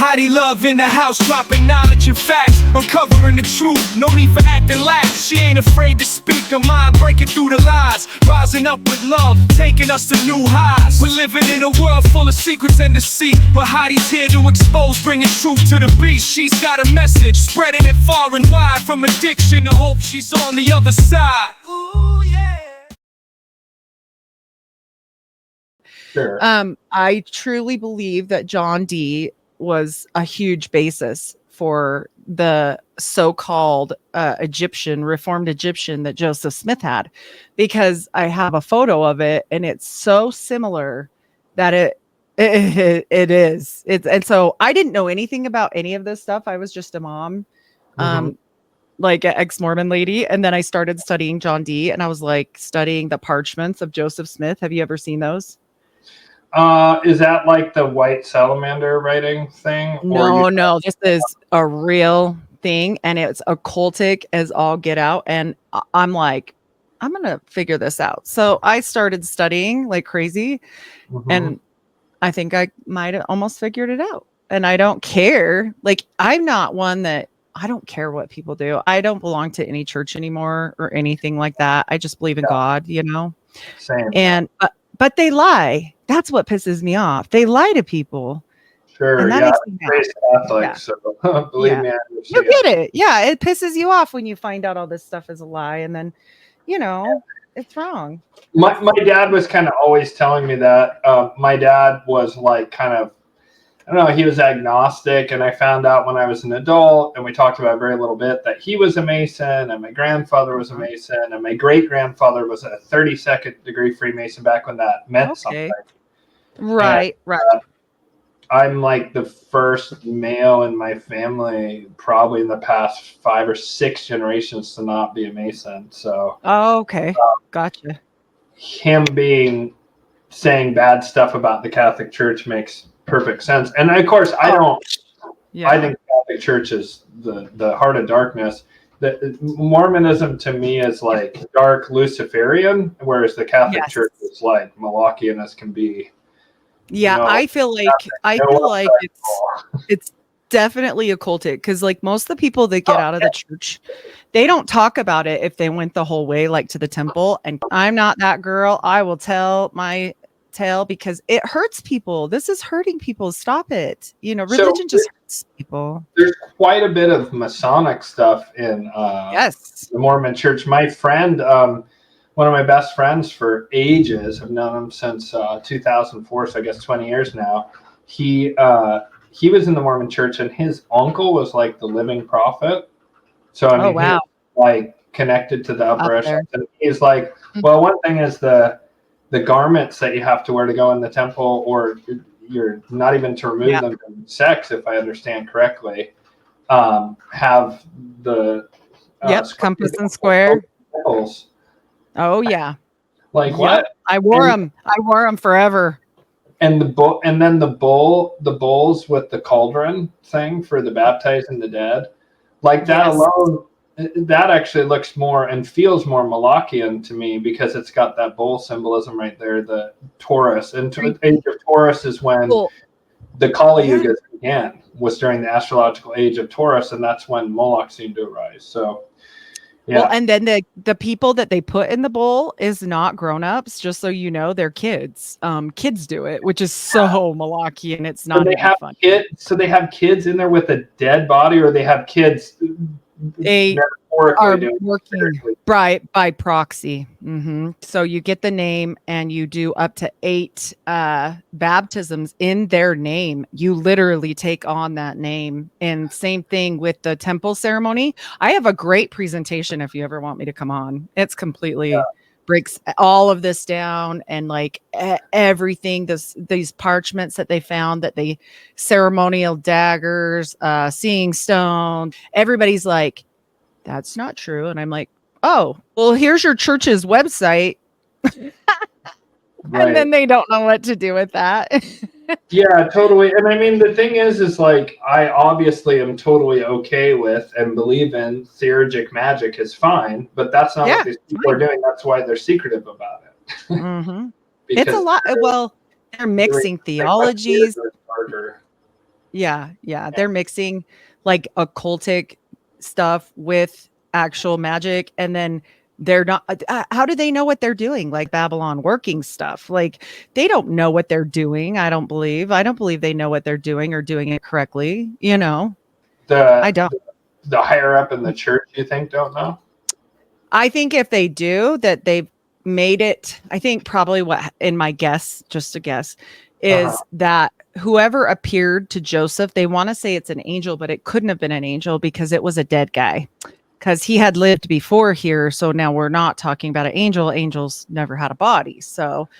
Hottie love in the house, dropping knowledge and facts, uncovering the truth, no need for acting lax. She ain't afraid to speak her mind, breaking through the lies, rising up with love, taking us to new highs. We're living in a world full of secrets and deceit, but Hottie's here to expose, bringing truth to the beast. She's got a message, spreading it far and wide, from addiction to hope. She's on the other side. Ooh, yeah. Sure. I truly believe that John Dee was a huge basis for the so-called Reformed Egyptian that Joseph Smith had, because I have a photo of it and it's so similar that it is. And so I didn't know anything about any of this stuff. I was just a mom, like an ex-Mormon lady. And then I started studying John Dee, and I was like studying the parchments of Joseph Smith. Have you ever seen those? Is that like the white salamander writing thing? No, this is a real thing, and it's occultic as all get out. And I'm like, I'm going to figure this out. So I started studying like crazy, and I think I might have almost figured it out. And I don't care. Like, I'm not one that, I don't care what people do. I don't belong to any church anymore or anything like that. I just believe in God, you know? Same. And, but they lie. That's what pisses me off. They lie to people. Sure. And that Yeah. makes me mad. Raised Catholic, Yeah. so believe me, I You understand. get it. Yeah. It pisses you off when you find out all this stuff is a lie. And then, you know, it's wrong. My dad was kind of always telling me that. My dad was like kind of, I don't know, he was agnostic, and I found out when I was an adult, and we talked about a very little bit, that he was a Mason, and my grandfather was a Mason, and my great-grandfather was a 32nd degree Freemason back when that meant something. Right, right. I'm like the first male in my family, probably in the past 5 or 6 generations, to not be a Mason. So, okay, gotcha. Him saying bad stuff about the Catholic Church makes perfect sense. And of course, I don't. Yeah. I think Catholic Church is the heart of darkness. The Mormonism to me is like dark Luciferian, whereas the Catholic Church is like Molochian as can be. Yeah, No, I feel like it's definitely occultic, because like most of the people that get out of the church, they don't talk about it if they went the whole way, like to the temple. And I'm not that girl. I will tell my tale because it hurts people. This is hurting people. Stop it. You know, religion just hurts people. There's quite a bit of Masonic stuff in the Mormon Church. My friend, one of my best friends for ages, I've known him since 2004, so I guess 20 years now. He was in the Mormon Church, and his uncle was like the living prophet. So I mean, he was, like, connected to the upper echelons. And he's like, well, one thing is the garments that you have to wear to go in the temple, or you're not even to remove them from sex, if I understand correctly, have the compass and square. Oh yeah. Like what? I wore them. I wore them forever. And then the bowls with the cauldron thing for the baptizing the dead, like that alone, that actually looks more and feels more Molochian to me, because it's got that bowl symbolism right there, the Taurus. And the age of Taurus is when the Kali Yuga began, was during the astrological age of Taurus, and that's when Moloch seemed to arise. So. Yeah. Well, and then the people that they put in the bowl is not grown-ups, just so you know, they're kids. Kids do it, which is so Molochian. It's not even fun. So they have kids in there with a dead body, or they have kids. They are working by proxy. So you get the name, and you do up to 8 baptisms in their name. You literally take on that name. And same thing with the temple ceremony. I have a great presentation if you ever want me to come on. It's completely breaks all of this down, and like everything, these parchments that they found, that they ceremonial daggers, seeing stone. Everybody's like, that's not true. And I'm like, oh, well, here's your church's website. And then they don't know what to do with that. Yeah, totally. And I mean, the thing is like, I obviously am totally okay with and believe in theurgic magic is fine, but that's not what these people are doing. That's why they're secretive about it. It's a lot. Well, they're mixing theologies. Yeah. They're mixing like occultic stuff with actual magic, and then they're not. How do they know what they're doing? Like Babylon working stuff. Like they don't know what they're doing. I don't believe they know what they're doing or doing it correctly. You know, I don't. The higher up in the church, you think, don't know? I think if they do, that they've made it. I think probably what, in my guess, just a guess, is that whoever appeared to Joseph, they want to say it's an angel, but it couldn't have been an angel because it was a dead guy, because he had lived before here. So now we're not talking about an angel. Angels never had a body. So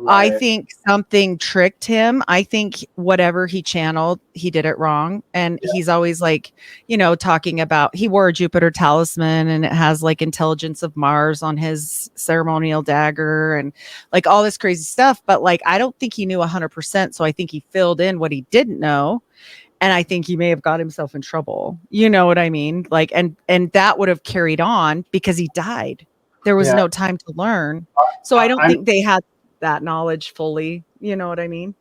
I think something tricked him. I think whatever he channeled, he did it wrong. And he's always like, you know, talking about, he wore a Jupiter talisman and it has like intelligence of Mars on his ceremonial dagger and like all this crazy stuff. But like, I don't think he knew 100%. So I think he filled in what he didn't know. And I think he may have got himself in trouble. You know what I mean? Like, and that would have carried on because he died. There was no time to learn. So I don't think they had that knowledge fully. You know what I mean?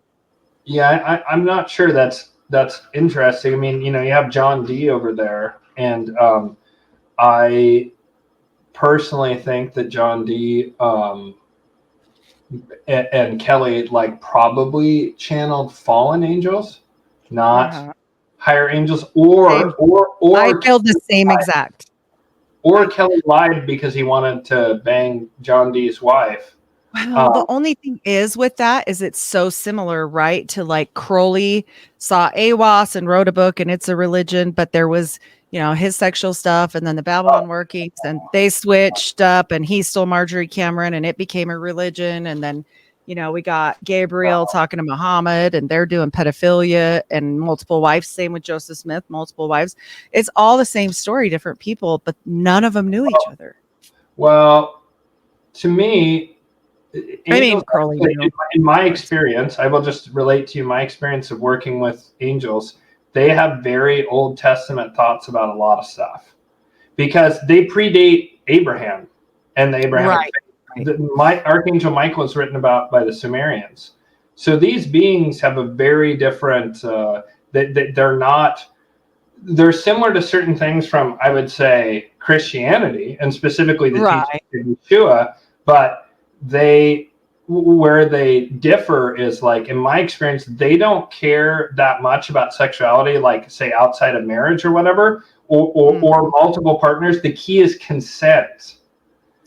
Yeah, I'm not sure. That's interesting. I mean, you know, you have John Dee over there, and I personally think that John Dee and Kelly like probably channeled fallen angels, not higher angels, or I feel the same exact. Or Kelly lied because he wanted to bang John Dee's wife. Well, the only thing is with that is it's so similar, right? To like Crowley saw AWAS and wrote a book and it's a religion, but there was, you know, his sexual stuff and then the Babylon workings and they switched up and he stole Marjorie Cameron and it became a religion. And then, you know, we got Gabriel talking to Muhammad and they're doing pedophilia and multiple wives. Same with Joseph Smith, multiple wives. It's all the same story, different people, but none of them knew each other. Well, to me, I mean, Crowley, in my experience, I will just relate to you my experience of working with angels. They have very Old Testament thoughts about a lot of stuff because they predate Abraham and the Abrahamic faith. My Archangel Michael is written about by the Sumerians. So these beings have a very different, they're similar to certain things from, I would say, Christianity and specifically the teachings of Yeshua, but where they differ is like, in my experience, they don't care that much about sexuality, like say outside of marriage or whatever, or multiple partners. The key is consent.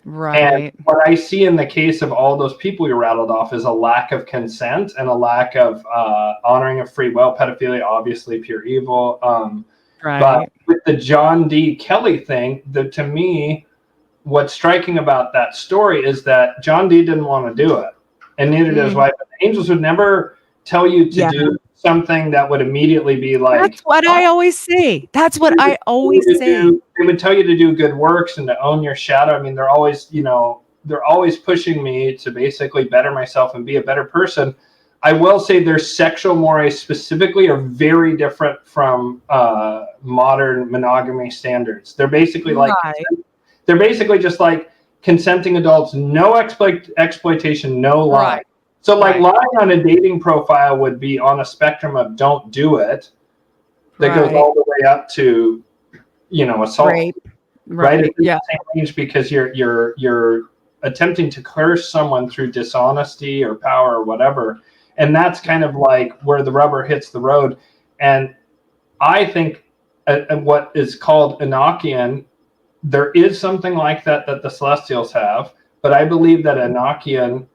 Right. And what I see in the case of all those people you rattled off is a lack of consent and a lack of honoring of free will. Pedophilia, obviously pure evil. But with the John Dee Kelly thing, to me, what's striking about that story is that John Dee didn't want to do it, and neither did his wife. The angels would never tell you to do something that would immediately be like. That's what I always say. That's what I always say. They would tell you to do good works and to own your shadow. I mean, they're always, you know, they're always pushing me to basically better myself and be a better person. I will say their sexual mores specifically are very different from modern monogamy standards. They're basically like. They're basically just like consenting adults, no exploitation, no lying. So like lying on a dating profile would be on a spectrum of don't do it that goes all the way up to, you know, assault. Right? It's the same range because you're attempting to curse someone through dishonesty or power or whatever. And that's kind of like where the rubber hits the road. And I think what is called Enochian, there is something like that the Celestials have, but I believe that Enochian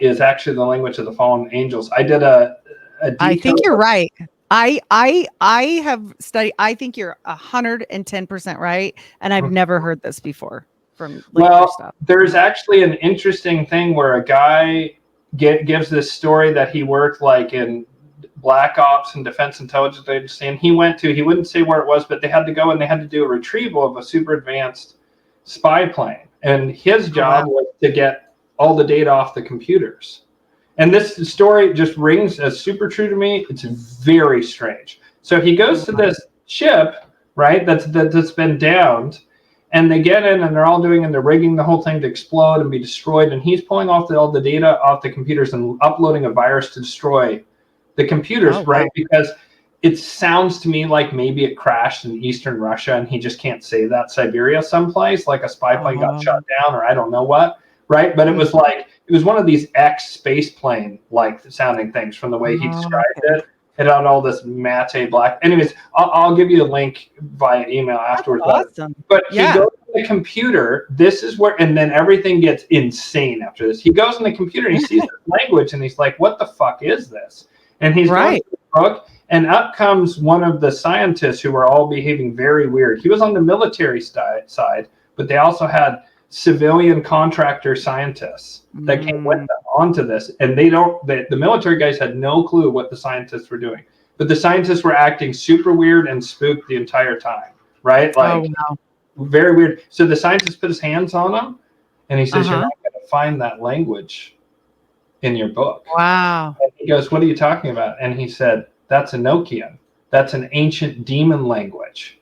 is actually the language of the fallen angels. I did I think you're right. I have studied. I think you're 110% right, and I've never heard this before from stuff. There's actually an interesting thing where a guy gives this story that he worked like in Black Ops and Defense Intelligence Agency, and he wouldn't say where it was, but they had to go and they had to do a retrieval of a super advanced spy plane, and his job was to get all the data off the computers. And this story just rings as super true to me. It's very strange. So he goes to this ship, right, that's been downed, and they get in and they're all doing, and they're rigging the whole thing to explode and be destroyed, and he's pulling off all the data off the computers and uploading a virus to destroy the computers, right? Because it sounds to me like maybe it crashed in eastern Russia and he just can't say that, Siberia someplace, like a spy plane got shot down or I don't know what, right? But it was like, it was one of these space plane like sounding things from the way he described it. It had all this matte black. Anyways, I'll give you a link via email afterwards. Awesome. But he goes to the computer. This is where, and then everything gets insane after this. He goes in the computer and he sees the language and he's like, what the fuck is this? And he's going to the book, and up comes one of the scientists who were all behaving very weird. He was on the military side, but they also had civilian contractor scientists that came with them onto this, and the military guys had no clue what the scientists were doing, but the scientists were acting super weird and spooked the entire time, right? Like very weird. So the scientist put his hands on them and he says, you're not going to find that language in your book. Wow. And he goes, what are you talking about? And he said, that's Enochian. That's an ancient demon language.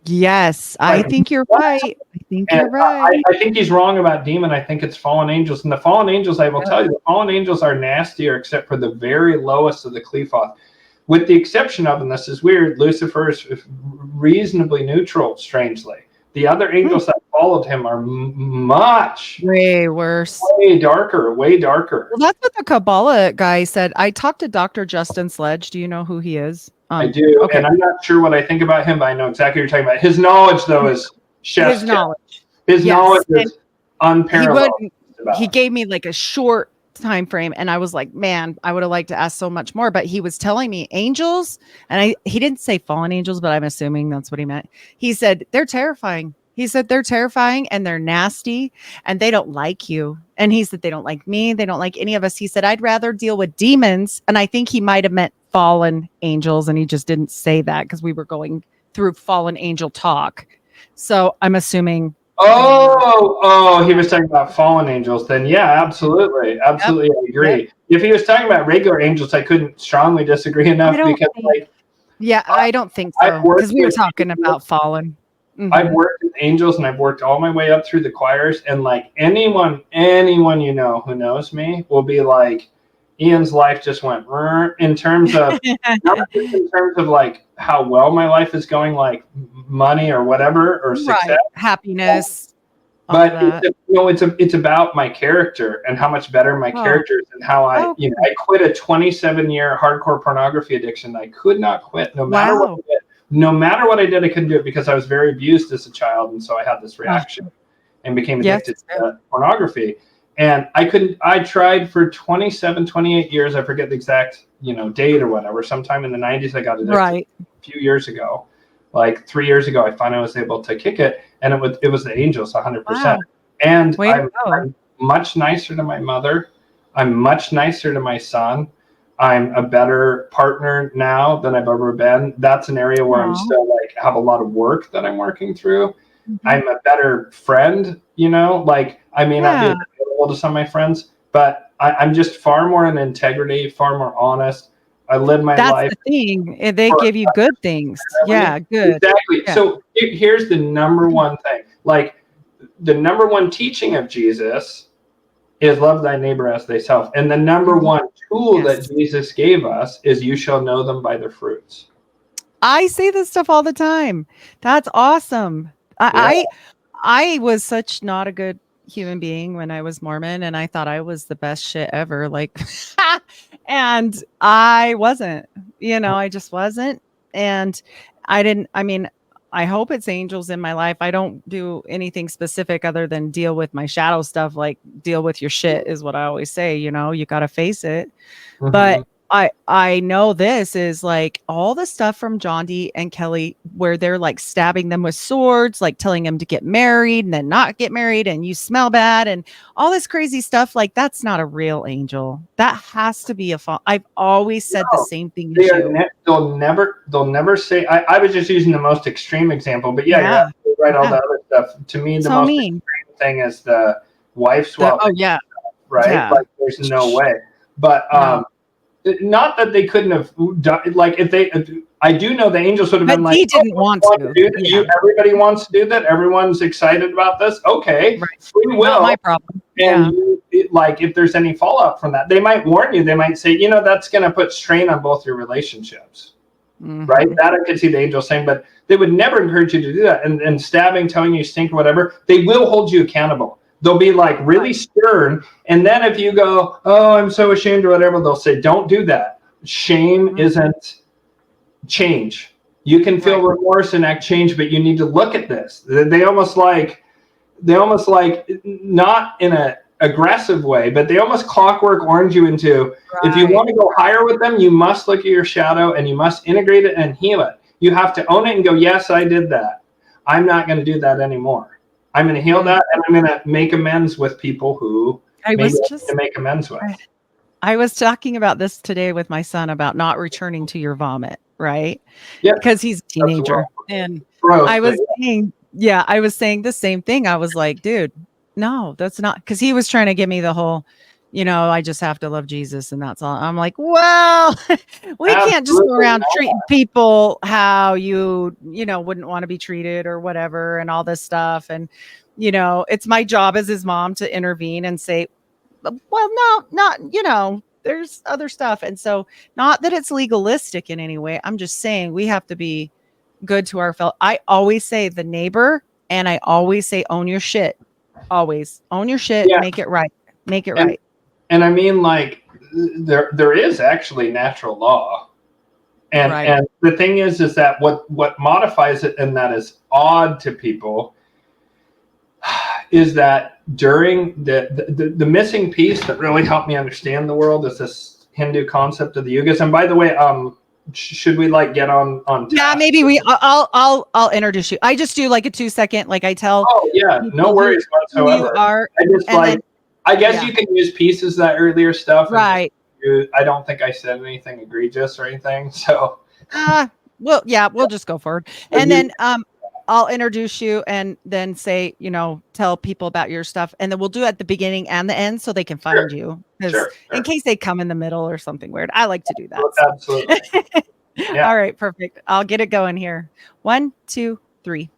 Yes, I think you're right. I think you're right. I think he's wrong about demon. I think it's fallen angels. And the fallen angels, I will tell you, the fallen angels are nastier except for the very lowest of the Qliphoth. With the exception of, and this is weird, Lucifer is reasonably neutral, strangely. The other angels that followed him are much way worse, way darker. Well, that's what the Kabbalah guy said. I talked to Dr. Justin Sledge. Do you know who he is? I do, and I'm not sure what I think about him, but I know exactly what you're talking about. His knowledge, though, is chef's knowledge. His knowledge is unparalleled. He gave me like a short time frame, and I was like, man, I would have liked to ask so much more. But he was telling me angels, and he didn't say fallen angels, but I'm assuming that's what he meant. He said they're terrifying. He said they're terrifying and they're nasty and they don't like you. And he said they don't like me. They don't like any of us. He said I'd rather deal with demons. And I think he might have meant fallen angels, and he just didn't say that because we were going through fallen angel talk. So I'm assuming. Oh, he was talking about fallen angels. Then yeah, absolutely, I agree. Yep. If he was talking about regular angels, I couldn't strongly disagree enough because I don't think so, because we were talking about fallen. I've worked with angels and I've worked all my way up through the choirs, and like anyone you know who knows me will be like, Ian's life just went in terms of not just in terms of like how well my life is going, like money or whatever or success, happiness. But it's about my character and how much better my character is, and how I quit a 27-year hardcore pornography addiction. I could not quit no matter what I did. No matter what I did, I couldn't do it because I was very abused as a child, and so I had this reaction and became addicted to pornography. And I tried for 27, 28 years. I forget the exact, date or whatever. Sometime in the 90s, I got addicted. A few years ago, like 3 years ago, I finally was able to kick it. And it was the angels, 100%. Wow. And I'm much nicer to my mother. I'm much nicer to my son. I'm a better partner now than I've ever been. That's an area where I'm still have a lot of work that I'm working through. I'm a better friend, I may not be available to some of my friends, but I'm just far more in integrity, far more honest. I live my life. That's the thing. They give you good things. Yeah, good. Exactly. Yeah. So here's the number one thing. The number one teaching of Jesus is love thy neighbor as thyself. And the number one tool that Jesus gave us is you shall know them by their fruits. I say this stuff all the time. That's awesome. I was such not a good human being when I was Mormon, and I thought I was the best shit ever. And I wasn't, I just wasn't. And I hope it's angels in my life. I don't do anything specific other than deal with my shadow stuff. Like, deal with your shit is what I always say. You got to face it. Mm-hmm. But I know this is like all the stuff from John Dee and Kelly where they're like stabbing them with swords, like telling them to get married and then not get married, and you smell bad and all this crazy stuff. Like, that's not a real angel. That has to be a fall. I've always said the same thing. They'll never say. I was just using the most extreme example, but you're right. All the other stuff. To me, the most extreme thing is the wife swap. Right? Yeah. Like, there's no way. But not that they couldn't have done, I do know the angels would have been like, he didn't want to do that. Everybody wants to do that. Everyone's excited about this. Okay, we will. Not my problem. And if there's any fallout from that, they might warn you. They might say, that's going to put strain on both your relationships. right? That I could see the angels saying, but they would never encourage you to do that. And stabbing, telling you stink or whatever, they will hold you accountable. They'll be like really stern. And then if you go, oh, I'm so ashamed or whatever, they'll say, don't do that. Shame isn't change. You can feel remorse and act change, but you need to look at this. They almost like not in a aggressive way, but they almost clockwork orange you into, if you want to go higher with them, you must look at your shadow and you must integrate it and heal it. You have to own it and go, yes, I did that. I'm not going to do that anymore. I'm going to heal that, and I'm going to make amends with people who I was just to make amends with. I was talking about this today with my son about not returning to your vomit, right? Yeah. Because he's a teenager. And I was saying the same thing. I was like, dude, no, that's not, because he was trying to give me the whole, I just have to love Jesus and that's all. I'm like, well, we can't just go around treating people how you wouldn't want to be treated or whatever and all this stuff. And, it's my job as his mom to intervene and say, well, no, not, there's other stuff. And so not that it's legalistic in any way. I'm just saying we have to be good to our fellow. I always say the neighbor, and I always say own your shit. Always own your shit. Yeah. Make it right. Make it right. And I mean, like, there is actually natural law. And the thing is that what modifies it, and that is odd to people, is that during the missing piece that really helped me understand the world is this Hindu concept of the Yugas. And by the way, should we get on yeah, maybe I'll introduce you. I just do like a 2-second, like I tell. Oh yeah, no worries whatsoever. You are, I guess you can use pieces of that earlier stuff. Right. I don't think I said anything egregious or anything. So well, yeah, we'll just go forward. And then I'll introduce you and then say, tell people about your stuff. And then we'll do it at the beginning and the end so they can find you. Because in case they come in the middle or something weird. I like to do that. Absolutely. Yeah. All right, perfect. I'll get it going here. 1, 2, 3.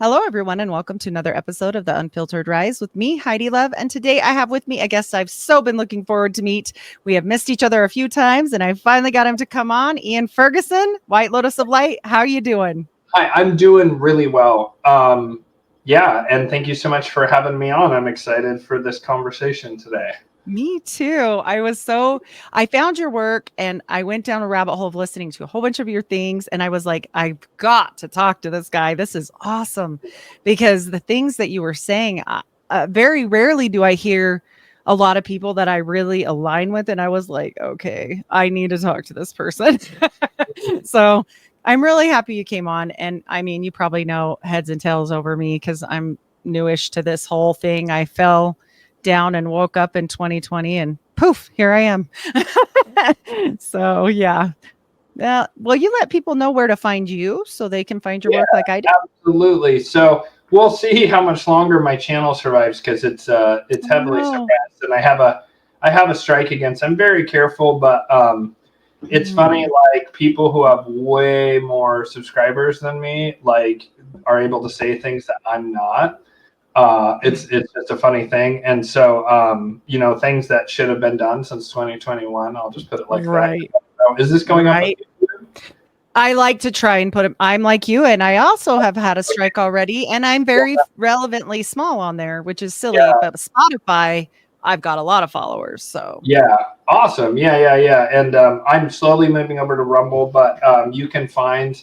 Hello, everyone, and welcome to another episode of the Unfiltered Rise with me, Heidi Love. And today I have with me a guest I've so been looking forward to meet. We have missed each other a few times, and I finally got him to come on. Ian Ferguson, White Lotus of Light. How are you doing? Hi, I'm doing really well. And thank you so much for having me on. I'm excited for this conversation today. Me too. I found your work and I went down a rabbit hole of listening to a whole bunch of your things. And I was like, I've got to talk to this guy. This is awesome. Because the things that you were saying, very rarely do I hear a lot of people that I really align with. And I was like, okay, I need to talk to this person. So I'm really happy you came on. And I mean, you probably know heads and tails over me because I'm newish to this whole thing. I fell down and woke up in 2020 and poof, here I am. So yeah. Will you let people know where to find you so they can find your work like I did? Absolutely. So we'll see how much longer my channel survives because it's heavily suppressed, and I have a strike against. I'm very careful, but it's funny, like people who have way more subscribers than me are able to say things that I'm not. It's just a funny thing. And so, things that should have been done since 2021, I'll just put it like that. So is this going up? I like to try and put it, I'm like you, and I also have had a strike already, and I'm very relevantly small on there, which is silly, but Spotify, I've got a lot of followers. So yeah, awesome. Yeah. And I'm slowly moving over to Rumble, but you can find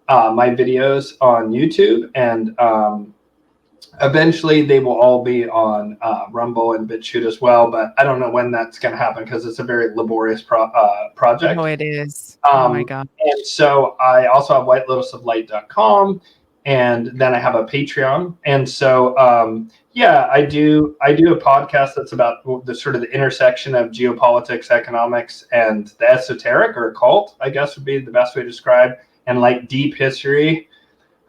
my videos on YouTube, and eventually they will all be on Rumble and BitChute as well, but I don't know when that's going to happen because it's a very laborious project. Oh, it is. Oh my God. And so I also have whitelotusoflight.com, and then I have a Patreon. And so, I do a podcast that's about the sort of the intersection of geopolitics, economics, and the esoteric or occult, I guess would be the best way to describe, and deep history.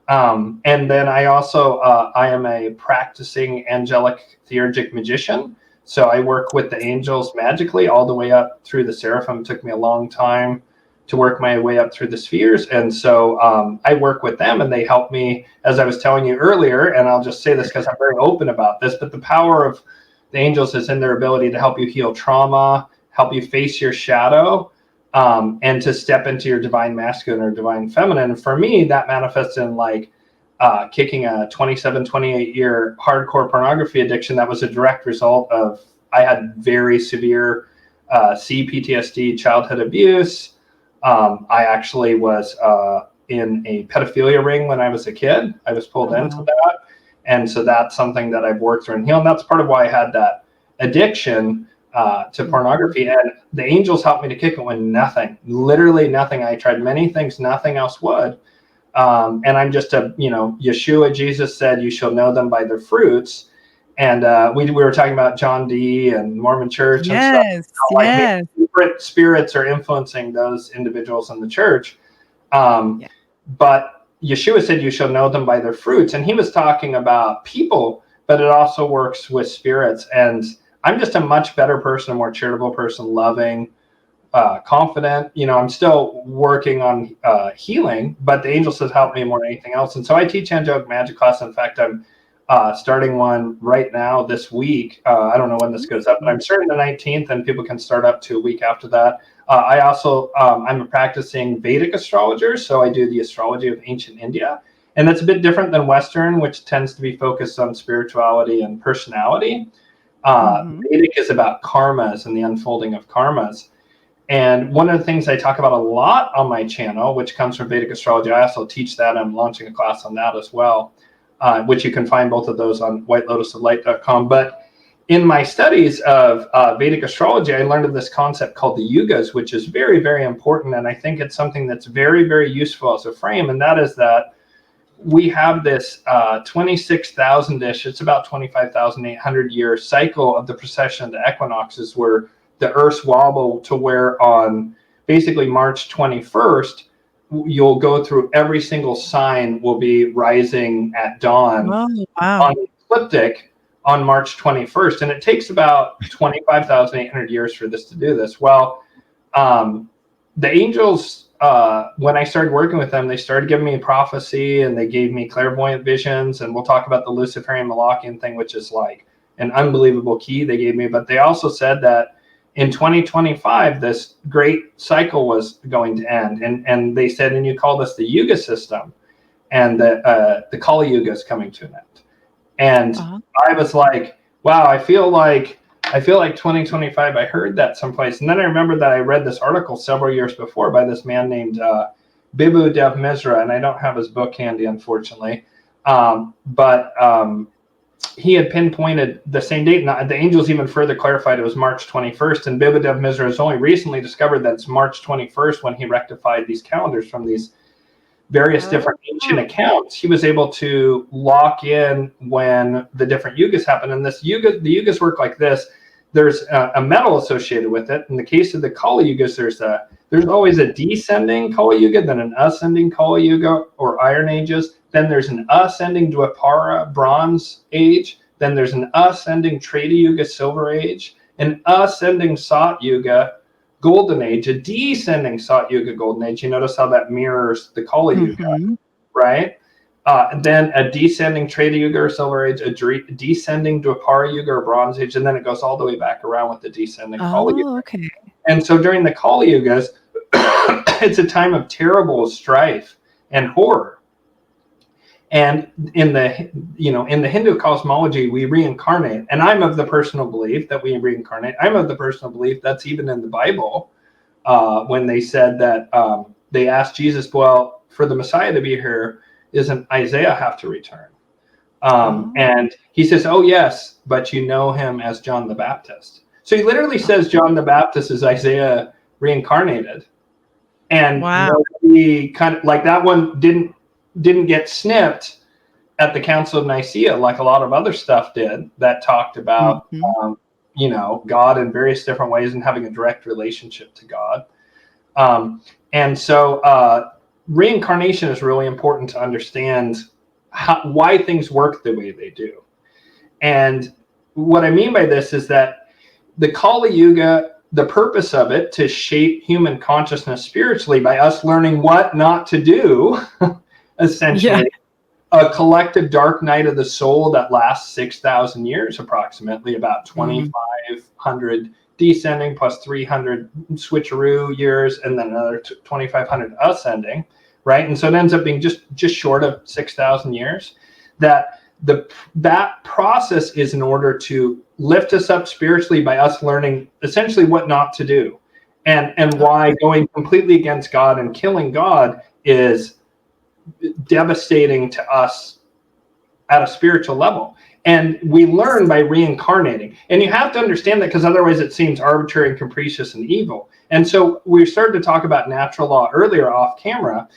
And then I also, I am a practicing angelic theurgic magician. So I work with the angels magically all the way up through the seraphim. It took me a long time to work my way up through the spheres. And so I work with them, and they help me, as I was telling you earlier, and I'll just say this because I'm very open about this, but the power of the angels is in their ability to help you heal trauma, help you face your shadow, and to step into your divine masculine or divine feminine. For me, that manifests in like kicking a 27, 28 year hardcore pornography addiction. That was a direct result of, I had very severe CPTSD, childhood abuse. I actually was in a pedophilia ring when I was a kid. I was pulled into that. And so that's something that I've worked through and healed. And that's part of why I had that addiction to pornography. And the angels helped me to kick it when nothing, literally nothing. I tried many things, nothing else would. And I'm just Yeshua, Jesus said, you shall know them by their fruits. And we were talking about John Dee and Mormon Church and stuff. Like different spirits are influencing those individuals in the church. But Yeshua said, you shall know them by their fruits. And he was talking about people, but it also works with spirits. And I'm just a much better person, a more charitable person, loving, confident. I'm still working on healing, but the angels have helped me more than anything else. And so I teach angelic magic class. In fact, I'm starting one right now this week. I don't know when this goes up, but I'm starting the 19th, and people can start up to a week after that. I also, I'm a practicing Vedic astrologer, so I do the astrology of ancient India. And that's a bit different than Western, which tends to be focused on spirituality and personality. Vedic is about karmas and the unfolding of karmas. And one of the things I talk about a lot on my channel, which comes from Vedic astrology, I also teach that. I'm launching a class on that as well, which you can find both of those on whitelotusoflight.com. But in my studies of Vedic astrology, I learned of this concept called the Yugas, which is very, very important. And I think it's something that's very, very useful as a frame. And that is that we have this 26,000-ish, it's about 25,800 year cycle of the precession of the equinoxes, where the Earth's wobble to where on basically March 21st, you'll go through every single sign will be rising at dawn on the ecliptic on March 21st. And it takes about 25,800 years for this to do this. Well, the angels, when I started working with them, they started giving me prophecy, and they gave me clairvoyant visions. And we'll talk about the Luciferian Molochian thing, which is like an unbelievable key they gave me. But they also said that in 2025, this great cycle was going to end. And they said, and you call this the Yuga system, and the Kali Yuga is coming to an end. And I was like, wow, I feel like 2025, I heard that someplace. And then I remember that I read this article several years before by this man named Bibu Dev Misra, and I don't have his book handy, unfortunately. But he had pinpointed the same date, and the angels even further clarified it was March 21st. And Bibu Dev Misra has only recently discovered that it's March 21st when he rectified these calendars from these various different ancient accounts. He was able to lock in when the different yugas happen. And this yuga, the yugas work like this. There's a metal associated with it. In the case of the Kali Yugas, there's always a descending Kali Yuga, then an ascending Kali Yuga or Iron Ages. Then there's an ascending Dwapara, Bronze Age. Then there's an ascending Treta Yuga, Silver Age. An ascending Sat Yuga, Golden Age. A descending Sat Yuga, Golden Age. You notice how that mirrors the Kali Yuga, right? And then a descending Treta Yuga or Silver Age, a descending Dwapara Yuga or Bronze Age, and then it goes all the way back around with the descending Kali Yuga. Okay. And so during the Kali Yugas, it's a time of terrible strife and horror. And in the Hindu cosmology, we reincarnate. And I'm of the personal belief that we reincarnate. I'm of the personal belief that's even in the Bible, when they said that they asked Jesus, well, for the Messiah to be here, doesn't Isaiah have to return? And he says, oh, yes, but you know him as John the Baptist. So he literally says John the Baptist is Isaiah reincarnated. And he kind of like that one didn't get snipped at the Council of Nicaea like a lot of other stuff did that talked about, God in various different ways and having a direct relationship to God. And so reincarnation is really important to understand why things work the way they do. And what I mean by this is that the Kali Yuga, the purpose of it to shape human consciousness spiritually by us learning what not to do, essentially, a collective dark night of the soul that lasts 6,000 years, approximately about 2,500 descending plus 300 switcheroo years, and then another 2,500 ascending, right? And so it ends up being just short of 6,000 years. That process is in order to lift us up spiritually by us learning essentially what not to do, and why going completely against God and killing God is devastating to us at a spiritual level. And we learn by reincarnating. And you have to understand that, because otherwise it seems arbitrary and capricious and evil. And so we started to talk about natural law earlier off camera.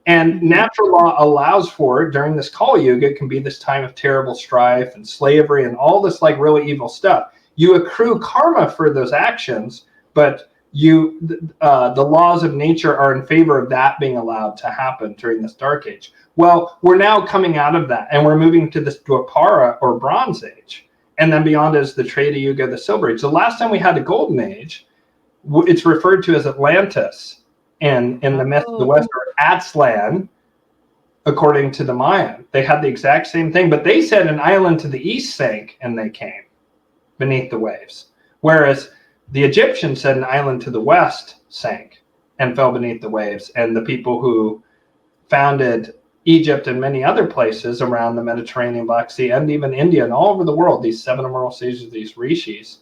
And natural law allows for, during this Kali Yuga, it can be this time of terrible strife and slavery and all this like really evil stuff. You accrue karma for those actions, but the laws of nature are in favor of that being allowed to happen during this dark age. Well, we're now coming out of that, and we're moving to this Dwapara or Bronze Age, and then beyond is the Treta Yuga, the Silver Age. The last time we had a Golden Age, it's referred to as Atlantis, and in the myth of the West, or Aztlan, according to the Mayan. They had the exact same thing, but they said an island to the east sank and they came beneath the waves, whereas the Egyptians said an island to the west sank and fell beneath the waves, and the people who founded Egypt and many other places around the Mediterranean, Black Sea, and even India and all over the world, these seven immortal sages, these rishis,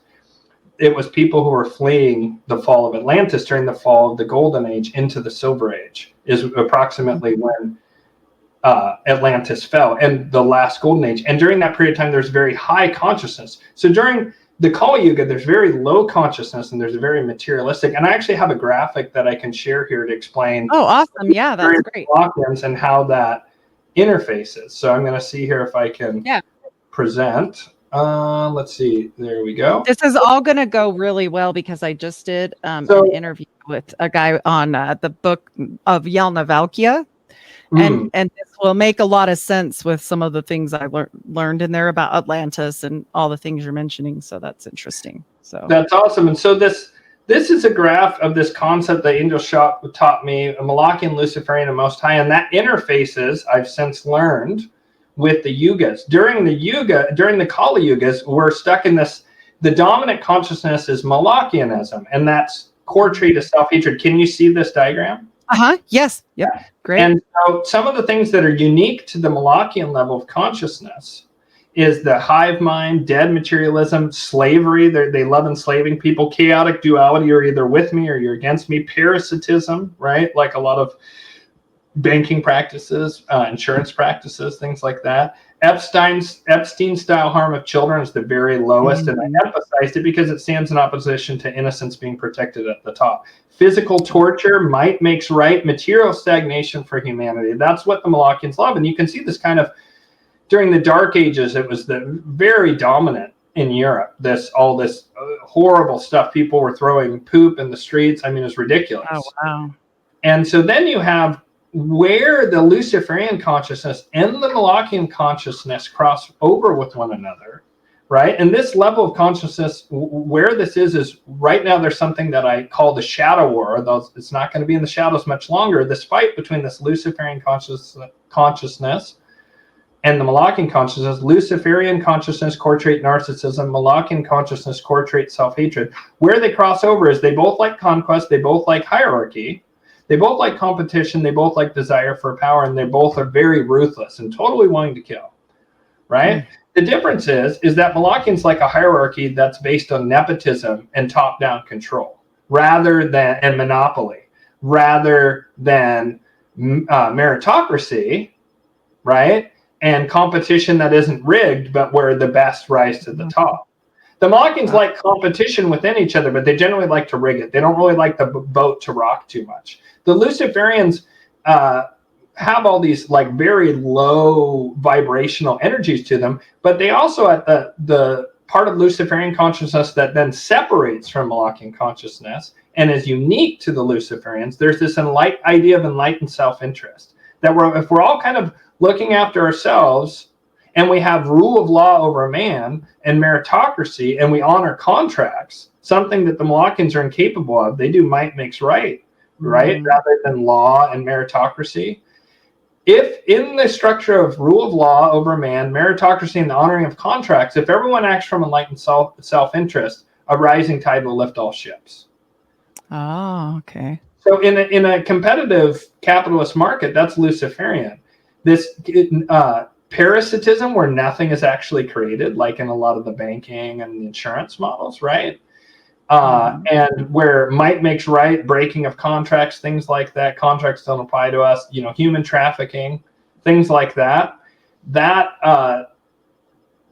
it was people who were fleeing the fall of Atlantis during the fall of the Golden Age into the Silver Age, is approximately when Atlantis fell, and the last Golden Age. And during that period of time, there's very high consciousness. So during the Kali Yuga, there's very low consciousness, and there's a very materialistic. And I actually have a graphic that I can share here to explain. Oh, awesome. Yeah, that's great. Molochians and how that interfaces. So I'm going to see here if I can present. Let's see. There we go. This is all going to go really well, because I just did an interview with a guy on the book of Yelna Valkia. And this will make a lot of sense with some of the things I learned in there about Atlantis and all the things you're mentioning. So that's interesting. So that's awesome. And so this is a graph of this concept that Angel Shop taught me, a Molochian, Luciferian, and Most High, and that interfaces, I've since learned, with the Yugas. During the Kali Yugas, we're stuck in this. The dominant consciousness is Molochianism, and that's core trait of self-hatred. Can you see this diagram? Yes. Yep. Great. And so some of the things that are unique to the Molochian level of consciousness is the hive mind, dead materialism, slavery. They love enslaving people, chaotic duality, you're either with me or you're against me, parasitism, right? Like a lot of banking practices, insurance practices, things like that. Epstein-style harm of children is the very lowest, and I emphasized it because it stands in opposition to innocence being protected at the top. Physical torture, might makes right, material stagnation for humanity. That's what the Molochians love, and you can see this kind of during the Dark Ages. It was very dominant in Europe. All this horrible stuff. People were throwing poop in the streets. I mean, it's ridiculous. Oh wow! And so then you have where the Luciferian consciousness and the Molochian consciousness cross over with one another, right? And this level of consciousness, where this is right now there's something that I call the shadow war, though it's not going to be in the shadows much longer. This fight between this Luciferian consciousness and the Molochian consciousness. Luciferian consciousness, core trait narcissism, Molochian consciousness, core trait self-hatred. Where they cross over is they both like conquest, they both like hierarchy, they both like competition, they both like desire for power, and they both are very ruthless and totally wanting to kill, right? The difference is that Molochians like a hierarchy that's based on nepotism and top-down control, and monopoly, rather than meritocracy, right? And competition that isn't rigged, but where the best rise to the top. The Molochians like competition within each other, but they generally like to rig it. They don't really like the boat to rock too much. The Luciferians have all these like very low vibrational energies to them, but they also at the part of Luciferian consciousness that then separates from Molochian consciousness and is unique to the Luciferians. There's this idea of enlightened self-interest, that if we're all kind of looking after ourselves, and we have rule of law over man and meritocracy, and we honor contracts, something that the Molochians are incapable of. They do might makes right, rather than law and meritocracy. If in the structure of rule of law over man, meritocracy, and the honoring of contracts, if everyone acts from enlightened self-interest, a rising tide will lift all ships. Oh, okay. So in a competitive capitalist market, that's Luciferian. This parasitism where nothing is actually created, like in a lot of the banking and the insurance models, right? And where might makes right, breaking of contracts, things like that. Contracts don't apply to us, human trafficking, things like that.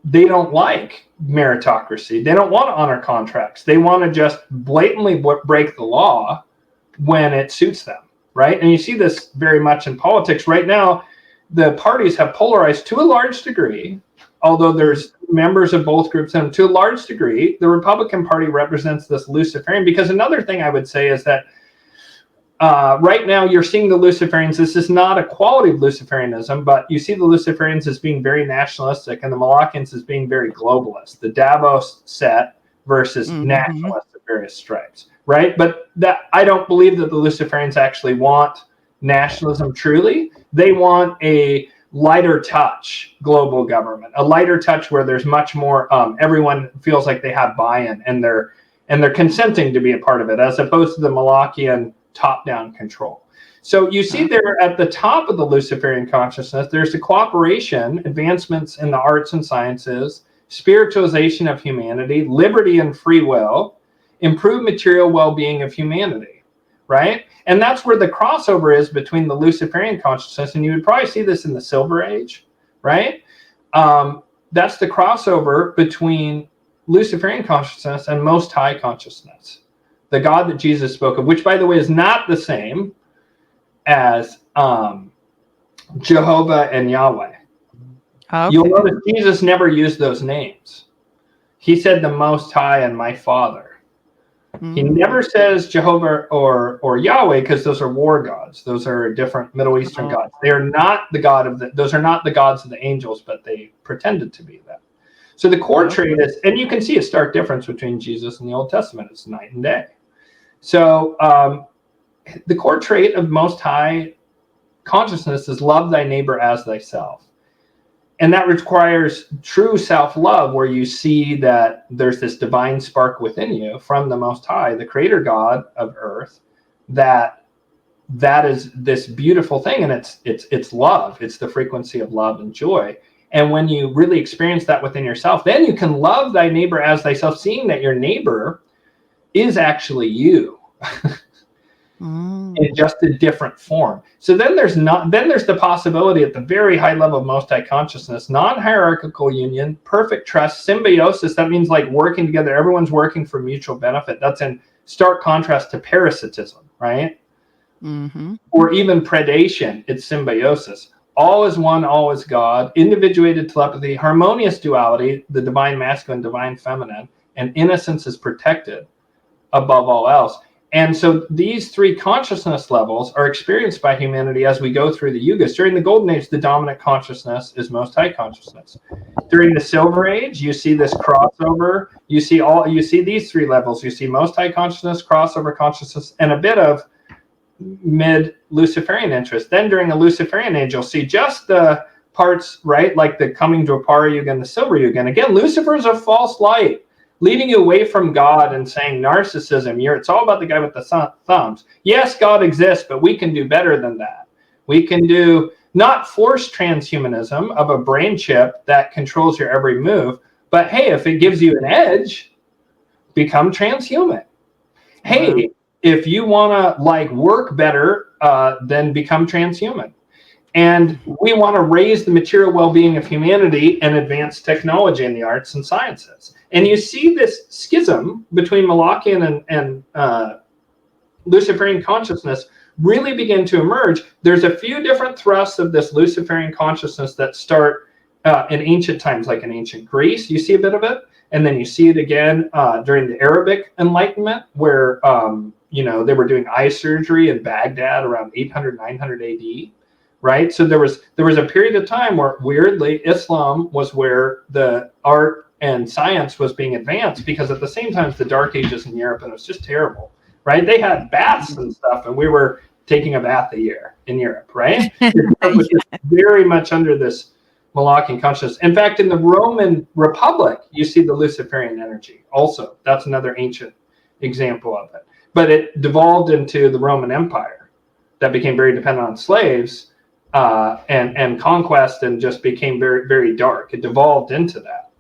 They don't like meritocracy. They don't want to honor contracts. They want to just blatantly break the law when it suits them, right? And you see this very much in politics right now. The parties have polarized to a large degree, although there's members of both groups, and to a large degree, the Republican Party represents this Luciferian. Because another thing I would say is that right now you're seeing the Luciferians. This is not a quality of Luciferianism, but you see the Luciferians as being very nationalistic and the Molochians as being very globalist. The Davos set versus nationalists of various stripes, right? But that I don't believe that the Luciferians actually want nationalism truly. They want a lighter touch global government, a lighter touch where there's much more, everyone feels like they have buy-in and they're consenting to be a part of it, as opposed to the Molochian top-down control. So you see there at the top of the Luciferian consciousness, there's the cooperation, advancements in the arts and sciences, spiritualization of humanity, liberty and free will, improved material well-being of humanity, right? And that's where the crossover is between the Luciferian consciousness, and you would probably see this in the Silver Age, right? That's the crossover between Luciferian consciousness and Most High consciousness, the God that Jesus spoke of, which, by the way, is not the same as Jehovah and Yahweh. Okay. You'll notice Jesus never used those names. He said the Most High and my Father. He never says Jehovah or Yahweh, because those are war gods. Those are different Middle Eastern gods. They are not the god of those are not the gods of the angels, but they pretended to be them. So the core trait is, and you can see a stark difference between Jesus and the Old Testament. It's night and day. So the core trait of Most High consciousness is love thy neighbor as thyself. And that requires true self-love, where you see that there's this divine spark within you from the Most High, the creator God of earth, that is this beautiful thing. And it's love. It's the frequency of love and joy. And when you really experience that within yourself, then you can love thy neighbor as thyself, seeing that your neighbor is actually you. In just a different form. So then there's the possibility at the very high level of Most High consciousness, non-hierarchical union, perfect trust, symbiosis. That means like working together. Everyone's working for mutual benefit. That's in stark contrast to parasitism, right? Or even predation. It's symbiosis. All is one, all is God. Individuated telepathy, harmonious duality, the divine masculine, divine feminine, and innocence is protected above all else. And so these three consciousness levels are experienced by humanity as we go through the Yugas. During the Golden Age, the dominant consciousness is Most High consciousness. During the Silver Age, you see this crossover. You see these three levels. You see Most High consciousness, crossover consciousness, and a bit of mid-Luciferian interest. Then during the Luciferian age, you'll see just the parts, right, like the coming to Dwapara Yuga and the Silver Yuga. And again, Lucifer is a false light, leading you away from God and saying narcissism. It's all about the guy with the thumbs. Yes, God exists, but we can do better than that. We can do not forced transhumanism of a brain chip that controls your every move, but hey, if it gives you an edge, become transhuman. Hey, if you want to work better, then become transhuman. And we want to raise the material well-being of humanity and advance technology in the arts and sciences. And you see this schism between Molochian and Luciferian consciousness really begin to emerge. There's a few different thrusts of this Luciferian consciousness that start in ancient times, like in ancient Greece. You see a bit of it. And then you see it again during the Arabic Enlightenment, where they were doing eye surgery in Baghdad around 800, 900 AD. Right. So there was a period of time where weirdly Islam was where the art and science was being advanced, because at the same time as the Dark Ages in Europe, and it was just terrible. Right. They had baths and stuff, and we were taking a bath a year in Europe. Right. It was very much under this Molochian consciousness. In fact, in the Roman Republic, you see the Luciferian energy also. That's another ancient example of it. But it devolved into the Roman Empire that became very dependent on slaves and conquest, and just became very, very dark. It devolved into that.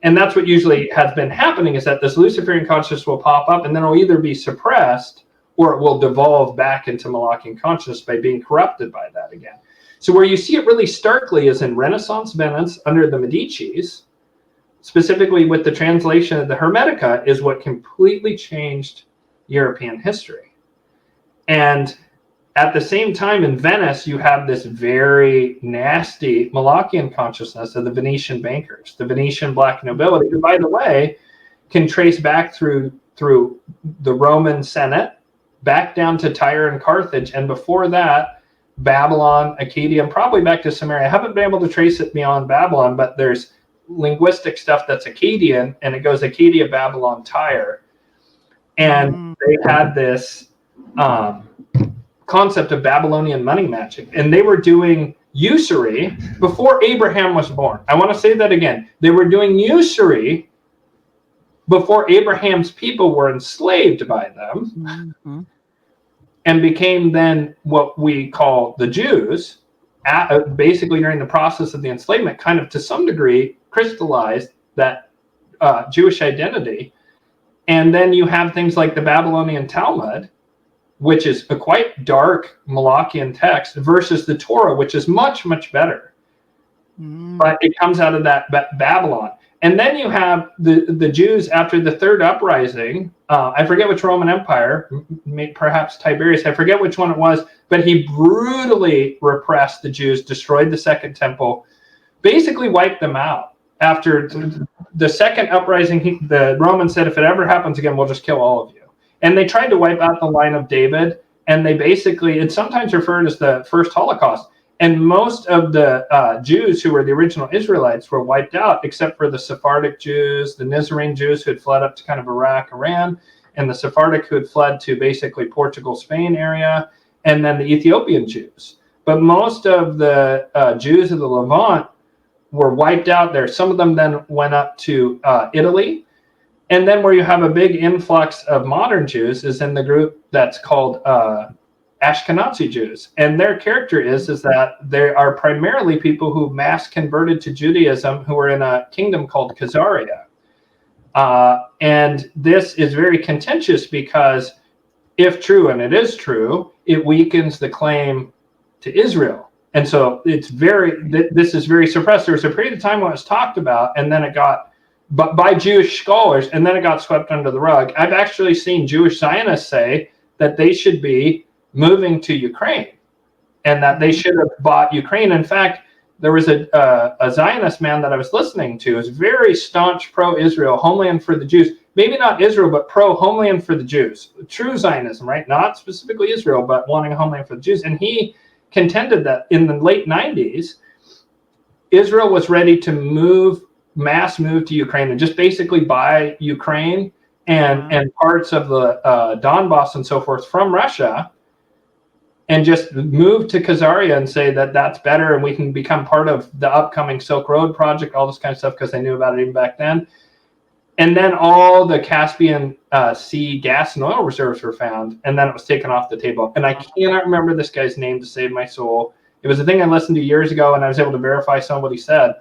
And that's what usually has been happening, is that this Luciferian consciousness will pop up and then it'll either be suppressed or it will devolve back into Molochian consciousness by being corrupted by that again. So where you see it really starkly is in Renaissance Venice under the Medicis, specifically with the translation of the Hermetica, is what completely changed European history. And at the same time in Venice, you have this very nasty Molochian consciousness of the Venetian bankers, the Venetian black nobility, who, by the way, can trace back through the Roman Senate, back down to Tyre and Carthage, and before that, Babylon, Acadia, and probably back to Samaria. I haven't been able to trace it beyond Babylon, but there's linguistic stuff that's Akkadian, and it goes Acadia, Babylon, Tyre. And they had this concept of Babylonian money magic, and they were doing usury before Abraham was born. I want to say that again. They were doing usury before Abraham's people were enslaved by them, and became then what we call the Jews, basically during the process of the enslavement, kind of to some degree crystallized that Jewish identity. And then you have things like the Babylonian Talmud, which is a quite dark Molochian text, versus the Torah, which is much, much better. But it comes out of that Babylon. And then you have the Jews after the third uprising. I forget which Roman Empire, perhaps Tiberius, I forget which one it was, but he brutally repressed the Jews, destroyed the Second Temple, basically wiped them out. After the second uprising, the Romans said, if it ever happens again, we'll just kill all of you. And they tried to wipe out the line of David, and they basically, it's sometimes referred as the first Holocaust. And most of the Jews who were the original Israelites were wiped out, except for the Sephardic Jews, the Nizarene Jews who had fled up to kind of Iraq, Iran, and the Sephardic who had fled to basically Portugal, Spain area, and then the Ethiopian Jews. But most of the Jews of the Levant were wiped out there. Some of them then went up to Italy. And then where you have a big influx of modern Jews is in the group that's called Ashkenazi Jews. And their character is that they are primarily people who mass converted to Judaism, who were in a kingdom called Khazaria. And this is very contentious because if true, and it is true, it weakens the claim to Israel. And so this is very suppressed. There was a period of time when it was talked about, and then it got, by Jewish scholars, and then it got swept under the rug. I've actually seen Jewish Zionists say that they should be moving to Ukraine, and that they should have bought Ukraine. In fact, there was a Zionist man that I was listening to, is very staunch pro-Israel, homeland for the Jews. Maybe not Israel, but pro-homeland for the Jews. True Zionism, right? Not specifically Israel, but wanting a homeland for the Jews. And he contended that in the late 90s, Israel was ready to mass move to Ukraine and just basically buy Ukraine and parts of the Donbass and so forth from Russia, and just move to Khazaria and say that that's better and we can become part of the upcoming Silk Road project, all this kind of stuff, because they knew about it even back then. And then all the Caspian Sea gas and oil reserves were found, and then it was taken off the table. And I cannot remember this guy's name to save my soul. It was a thing I listened to years ago, and I was able to verify some of what he said.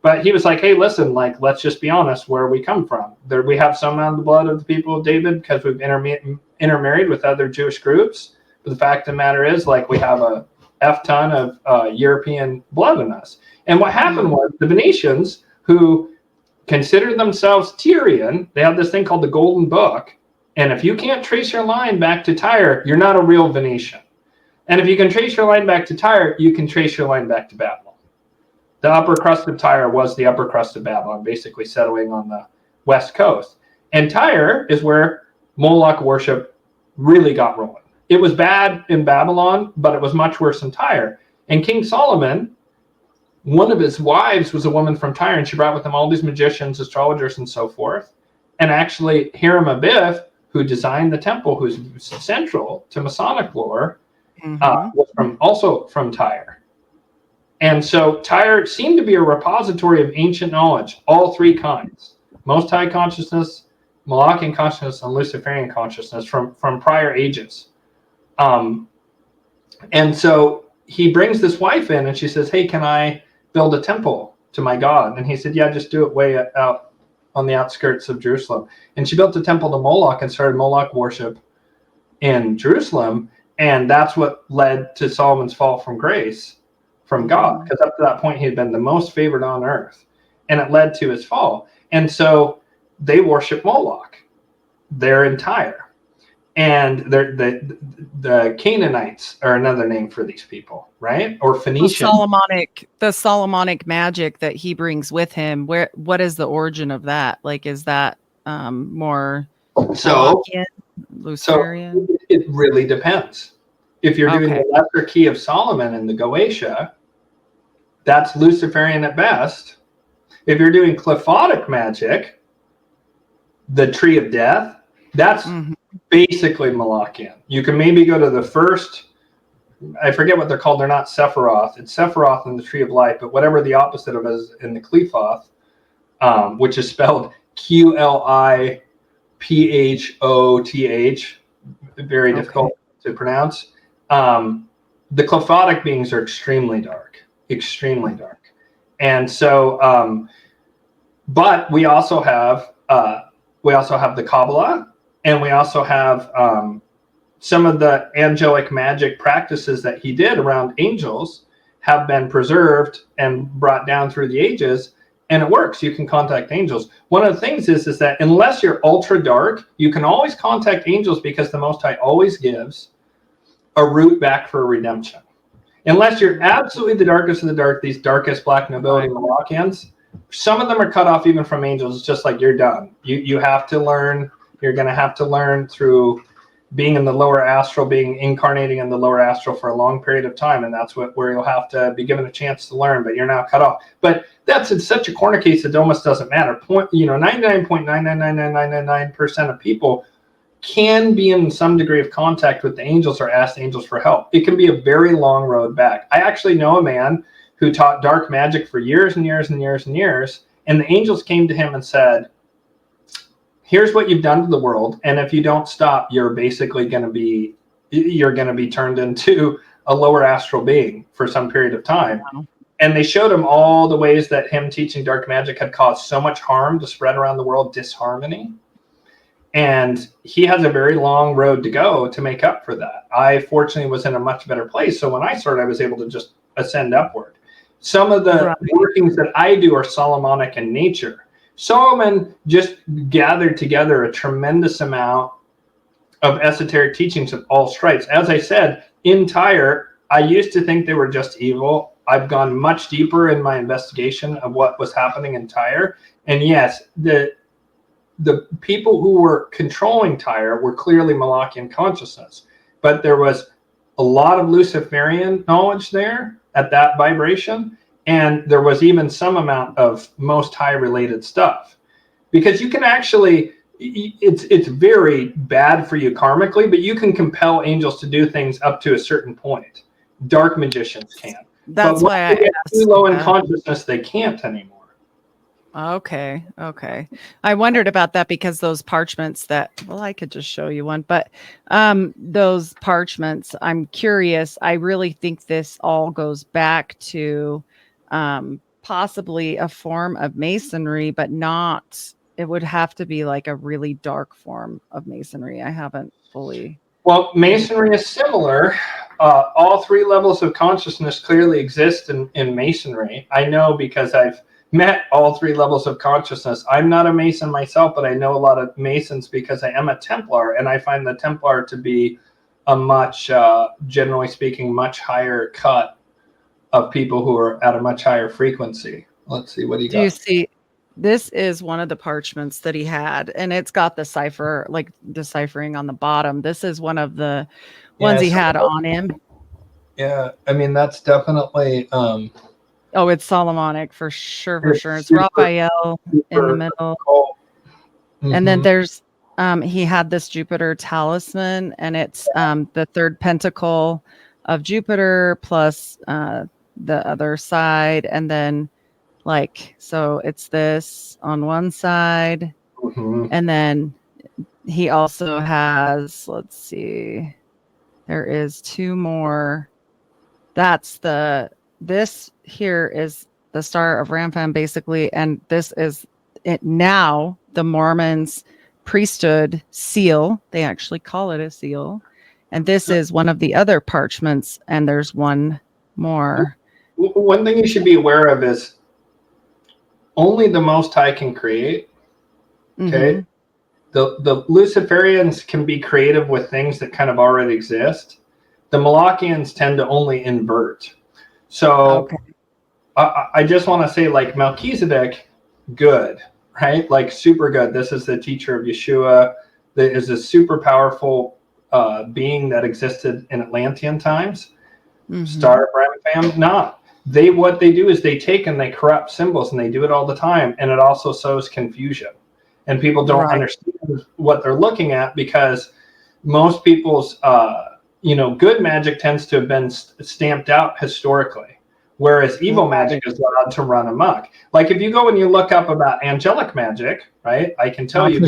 But he was like, hey, listen, like, let's just be honest where we come from. There, we have some on the blood of the people of David because we've intermarried with other Jewish groups. But the fact of the matter is, like, we have a F-ton of European blood in us. And what happened was the Venetians, who considered themselves Tyrian, they have this thing called the Golden Book. And if you can't trace your line back to Tyre, you're not a real Venetian. And if you can trace your line back to Tyre, you can trace your line back to Babylon. The upper crust of Tyre was the upper crust of Babylon, basically settling on the west coast. And Tyre is where Moloch worship really got rolling. It was bad in Babylon, but it was much worse in Tyre. And King Solomon, one of his wives was a woman from Tyre, and she brought with him all these magicians, astrologers, and so forth. And actually, Hiram Abiff, who designed the temple, who's central to Masonic lore, was also from Tyre. And so Tyre seemed to be a repository of ancient knowledge, all three kinds: Most High consciousness, Molochian consciousness, and Luciferian consciousness from prior ages. And so he brings this wife in, and she says, "Hey, can I build a temple to my God?" And he said, "Yeah, just do it way out on the outskirts of Jerusalem." And she built a temple to Moloch and started Moloch worship in Jerusalem. And that's what led to Solomon's fall from grace from God, because up to that point he had been the most favored on earth, and it led to his fall. And so they worship Moloch. They're in Tyre. And the Canaanites are another name for these people, right? Or Phoenician. The Solomonic magic that he brings with him. What is the origin of that? Like, is that more Molochian, Luciferian? So it really depends. If you're doing the Lesser Key of Solomon in the Goetia, that's Luciferian at best. If you're doing Qliphothic magic, the Tree of Death, that's basically Molochian. You can maybe go to the first, I forget what they're called. They're not Sephiroth. It's Sephiroth in the Tree of Life, but whatever the opposite of it is in the Qliphoth, which is spelled Qliphoth, very difficult to pronounce. The Qliphothic beings are extremely dark. And so, but we also have the Kabbalah, and we also have some of the angelic magic practices that he did around angels have been preserved and brought down through the ages, and it works. You can contact angels. One of the things is that unless you're ultra dark, you can always contact angels, because the Most High always gives a route back for redemption. Unless you're absolutely the darkest of the dark, these darkest black nobility Molochians, some of them are cut off even from angels. It's just like, you're done. You have to learn. You're going to have to learn through being in the lower astral, being incarnating in the lower astral for a long period of time. And that's where you'll have to be given a chance to learn, but you're now cut off. But that's in such a corner case, it almost doesn't matter. 99.99999% of people can be in some degree of contact with the angels or ask the angels for help. It can be a very long road back. I actually know a man who taught dark magic for years and years and years and years. And the angels came to him and said, "Here's what you've done to the world. And if you don't stop, you're basically going to be turned into a lower astral being for some period of time." Wow. And they showed him all the ways that him teaching dark magic had caused so much harm to spread around the world, disharmony. And he has a very long road to go to make up for that. I fortunately was in a much better place. So when I started, I was able to just ascend upward. Some of the workings that I do are Solomonic in nature. Solomon just gathered together a tremendous amount of esoteric teachings of all stripes. As I said, in Tyre, I used to think they were just evil. I've gone much deeper in my investigation of what was happening in Tyre. And yes, the people who were controlling Tyre were clearly Molochian consciousness. But there was a lot of Luciferian knowledge there at that vibration. And there was even some amount of Most High related stuff, because you can actually, it's very bad for you karmically, but you can compel angels to do things up to a certain point. Dark magicians can. That's why I asked. Too low in consciousness, they can't anymore. Okay. I wondered about that, because those parchments I could just show you one, but those parchments, I'm curious. I really think this all goes back to possibly a form of masonry, but not, it would have to be like a really dark form of masonry. I haven't fully. Well, masonry is similar. All three levels of consciousness clearly exist in masonry. I know, because I've met all three levels of consciousness. I'm not a Mason myself, but I know a lot of Masons because I am a Templar, and I find the Templar to be a much, generally speaking, much higher cut of people who are at a much higher frequency. Let's see, what do you got? Do you see? This is one of the parchments that he had, and it's got the cipher, like deciphering on the bottom. This is one of the ones he had on him. Yeah, I mean, that's definitely... it's Solomonic for sure. It's Raphael in the middle. And then there's he had this Jupiter talisman, and it's the third pentacle of Jupiter plus the other side, and then like, so it's this on one side, and then he also has, let's see, there is two more. This here is the Star of Rampham, basically, and this is it now, the Mormons priesthood seal. They actually call it a seal. And this is one of the other parchments, and there's one more. One thing you should be aware of is only the Most High can create. Okay. The Luciferians can be creative with things that kind of already exist. The Molochians tend to only invert. So I just want to say, like, Melchizedek, good, right? Like, super good. This is the teacher of Yeshua. There is a super powerful being that existed in Atlantean times. Star of Rampham, not. What they do is they take and they corrupt symbols, and they do it all the time. And it also sows confusion. And people don't understand what they're looking at, because most people's, good magic tends to have been stamped out historically, whereas evil magic is allowed to run amok. Like, if you go and you look up about angelic magic, right? I can tell you,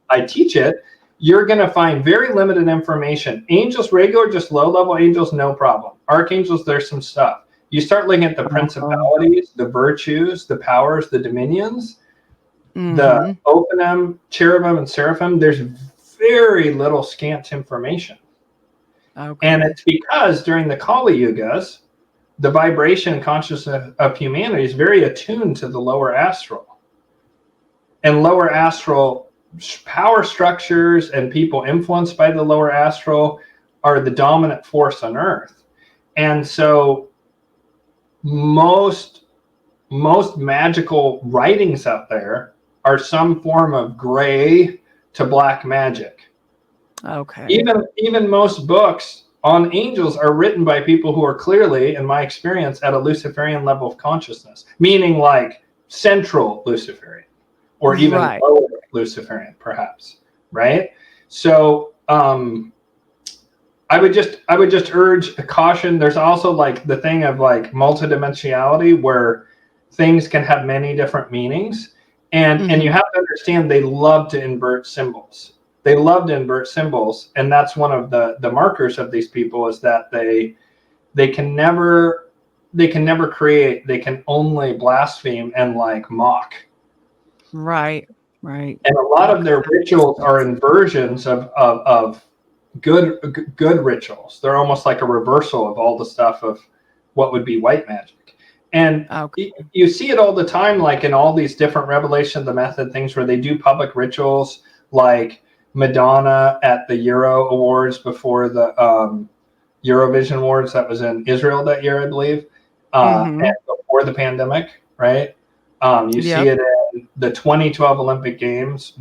I teach it, you're going to find very limited information. Angels, regular, just low-level angels, no problem. Archangels, there's some stuff. You start looking at the principalities, the virtues, the powers, the dominions, the Ophanim, cherubim, and seraphim, there's very little scant information. And it's because during the Kali Yugas, the vibration and consciousness of humanity is very attuned to the lower astral. And lower astral power structures and people influenced by the lower astral are the dominant force on Earth. And so most magical writings out there are some form of gray to black magic. Even most books on angels are written by people who are clearly, in my experience, at a Luciferian level of consciousness, meaning like central Luciferian, or even lower Luciferian, perhaps, right? So I would just urge a caution. There's also like the thing of like multidimensionality, where things can have many different meanings. And you have to understand, they love to invert symbols. They love to invert symbols, and that's one of the markers of these people, is that they can never create. They can only blaspheme and like mock. Right. And a lot of their rituals are inversions of good rituals. They're almost like a reversal of all the stuff of what would be white magic. And you see it all the time, like in all these different Revelation of the Method things, where they do public rituals, like Madonna at the Euro Awards before the Eurovision Awards that was in Israel that year, I believe, and before the pandemic, right? You see it in the 2012 Olympic Games,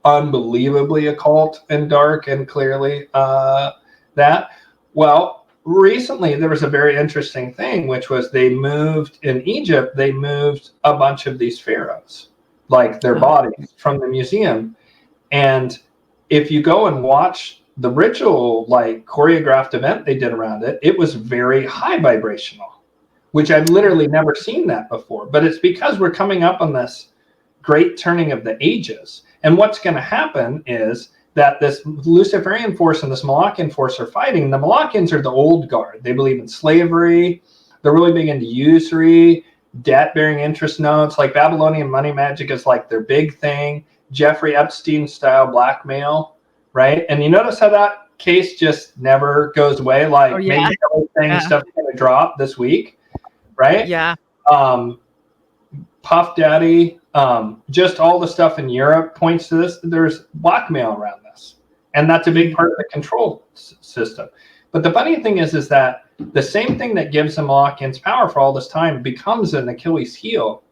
unbelievably occult and dark and clearly that. Well, recently, there was a very interesting thing, which was they moved in Egypt, they moved a bunch of these pharaohs, like their bodies, from the museum. And if you go and watch the ritual, like choreographed event they did around it, it was very high vibrational, which I've literally never seen that before. But it's because we're coming up on this great turning of the ages. And what's going to happen is that this Luciferian force and this Molochian force are fighting. The Molochians are the old guard. They believe in slavery. They're really big into usury, debt-bearing interest notes. Like Babylonian money magic is like their big thing. Jeffrey Epstein-style blackmail, right? And you notice how that case just never goes away? Like maybe stuff's going to drop this week, right? Yeah. Puff Daddy, just all the stuff in Europe points to this. There's blackmail around this, and that's a big part of the control system. But the funny thing is that the same thing that gives the Molochians power for all this time becomes an Achilles heel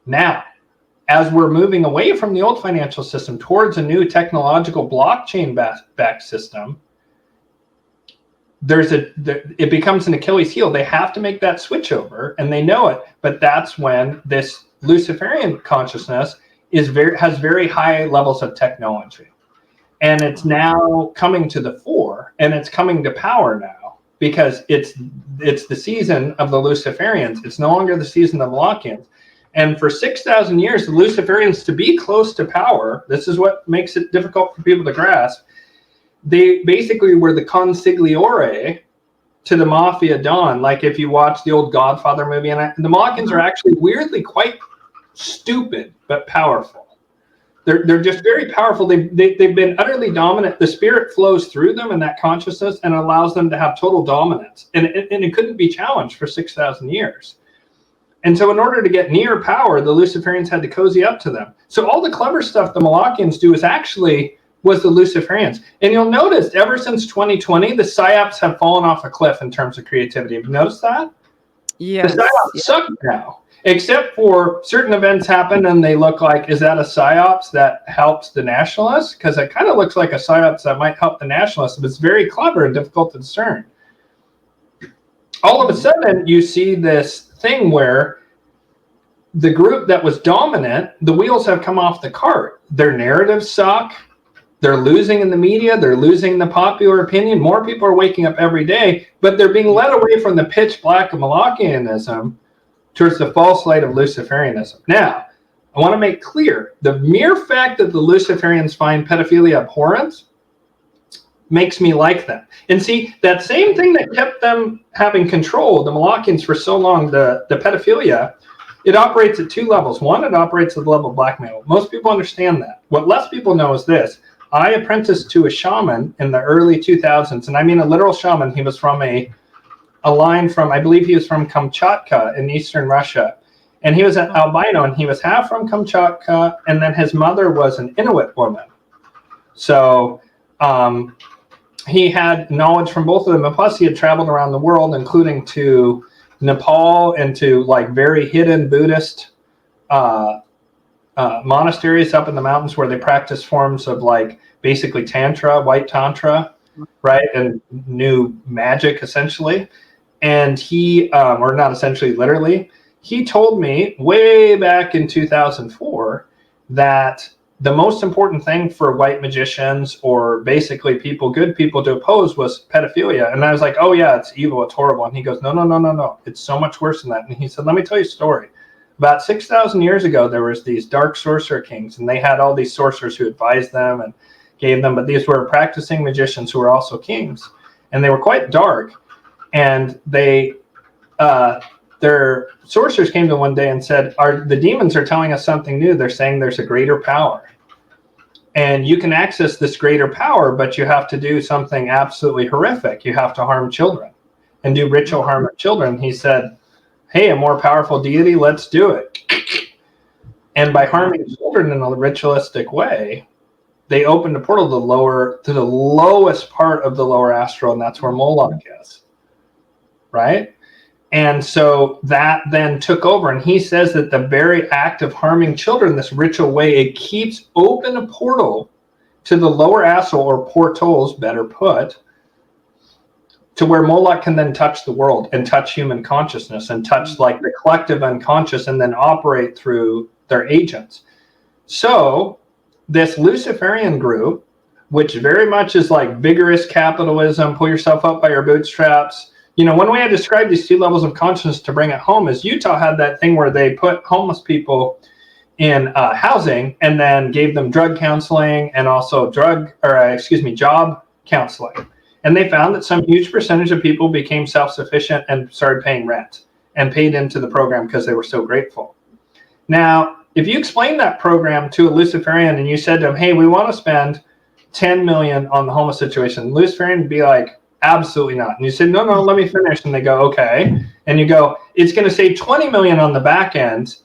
now, as we're moving away from the old financial system towards a new technological blockchain-backed system. It becomes an Achilles heel. They have to make that switch over, and they know it. But that's when this Luciferian consciousness has very high levels of technology, and it's now coming to the fore, and it's coming to power now. because it's the season of the Luciferians. It's no longer the season of the Molochians. And for 6,000 years, the Luciferians, to be close to power, this is what makes it difficult for people to grasp, they basically were the consigliere to the Mafia Don. Like if you watch the old Godfather movie, and the Molochians are actually weirdly quite stupid but powerful. They're just very powerful. They've been utterly dominant. The spirit flows through them in that consciousness and allows them to have total dominance. And it couldn't be challenged for 6,000 years. And so in order to get near power, the Luciferians had to cozy up to them. So all the clever stuff the Molochians do was the Luciferians. And you'll notice ever since 2020, the psyops have fallen off a cliff in terms of creativity. Have you noticed that? Yes. The psyops suck now. Except for certain events happen and they look like, is that a psyops that helps the nationalists? Because it kind of looks like a psyops that might help the nationalists, but it's very clever and difficult to discern. All of a sudden, you see this thing where the group that was dominant, the wheels have come off the cart. Their narratives suck. They're losing in the media. They're losing the popular opinion. More people are waking up every day, but they're being led away from the pitch black of Molochianism towards the false light of Luciferianism. Now, I want to make clear, the mere fact that the Luciferians find pedophilia abhorrent makes me like them. And see, that same thing that kept them having control, the Molochians, for so long, the pedophilia, it operates at two levels. One, it operates at the level of blackmail. Most people understand that. What less people know is this. I apprenticed to a shaman in the early 2000s, and I mean a literal shaman. He was from a line from, I believe he was from Kamchatka in eastern Russia. And he was an albino, and he was half from Kamchatka, and then his mother was an Inuit woman. So he had knowledge from both of them, and plus he had traveled around the world, including to Nepal and to like very hidden Buddhist monasteries up in the mountains where they practice forms of like basically Tantra, white Tantra, right? And knew magic essentially. And he, or not essentially, literally, he told me way back in 2004 that the most important thing for white magicians or basically people, good people to oppose was pedophilia. And I was like, oh yeah, it's evil, it's horrible. And he goes, no. It's so much worse than that. And he said, let me tell you a story. About 6,000 years ago, there was these dark sorcerer kings, and they had all these sorcerers who advised them and gave them, but these were practicing magicians who were also kings. And they were quite dark. And they, their sorcerers came to one day and said, the demons are telling us something new. They're saying there's a greater power. And you can access this greater power, but you have to do something absolutely horrific. You have to harm children and do ritual harm of children. He said, hey, a more powerful deity, let's do it. And by harming children in a ritualistic way, they opened a portal to the lowest part of the lower astral, and that's where Moloch is. Right? And so that then took over. And he says that the very act of harming children this ritual way, it keeps open a portal to the lower astral, or portals, better put, to where Moloch can then touch the world and touch human consciousness and touch like the collective unconscious and then operate through their agents. So this Luciferian group, which very much is like vigorous capitalism, pull yourself up by your bootstraps. You know, one way I describe these two levels of consciousness to bring it home is Utah had that thing where they put homeless people in housing and then gave them drug counseling and also job counseling. And they found that some huge percentage of people became self-sufficient and started paying rent and paid into the program because they were so grateful. Now, if you explain that program to a Luciferian and you said to them, hey, we want to spend 10 million on the homeless situation, the Luciferian would be like, absolutely not. And you say, no, let me finish. And they go, okay. And you go, it's going to save 20 million on the back end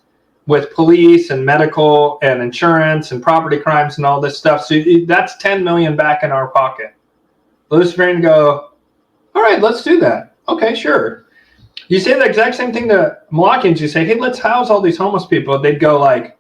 with police and medical and insurance and property crimes and all this stuff. So that's 10 million back in our pocket. The Luciferian go, all right, let's do that. Okay, sure. You say the exact same thing to Molochians. You say, hey, let's house all these homeless people. They'd go like,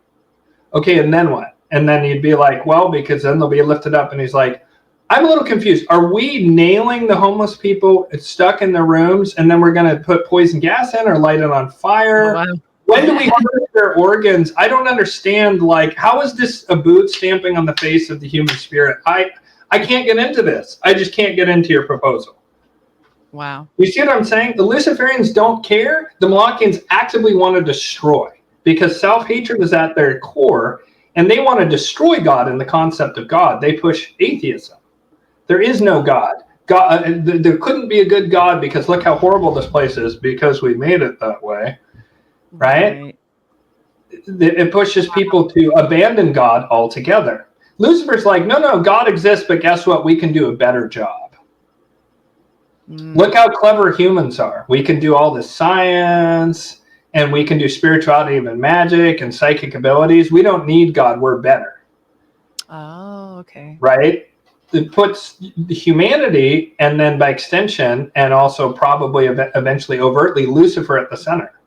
okay, and then what? And then you'd be like, well, because then they'll be lifted up. And he's like, I'm a little confused. Are we nailing the homeless people stuck in their rooms and then we're going to put poison gas in or light it on fire? Oh, wow. When do we harvest their organs? I don't understand. Like, how is this a boot stamping on the face of the human spirit? I can't get into this. I just can't get into your proposal. Wow. You see what I'm saying? The Luciferians don't care. The Molochians actively want to destroy, because self-hatred is at their core, and they want to destroy God and the concept of God. They push atheism. There is no God. There couldn't be a good God, because look how horrible this place is because we made it that way, right? It pushes people to abandon God altogether. Lucifer's like, no, God exists, but guess what? We can do a better job. Look how clever humans are. We can do all this science, and we can do spirituality and magic and psychic abilities. We don't need God. We're better. Oh, okay. Right? It puts humanity, and then by extension, and also probably eventually overtly, Lucifer at the center,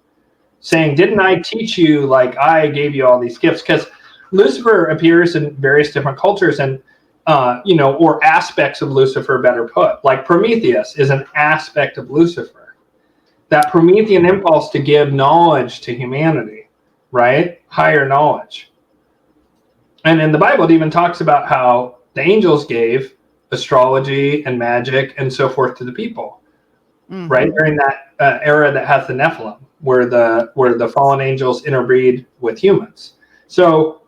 saying, didn't I teach you, like I gave you all these gifts? Because Lucifer appears in various different cultures, and or aspects of Lucifer, better put. Like Prometheus is an aspect of Lucifer. That Promethean impulse to give knowledge to humanity, right? Higher knowledge. And in the Bible, it even talks about how the angels gave astrology and magic and so forth to the people, right? During that era that has the Nephilim, where the fallen angels interbreed with humans. So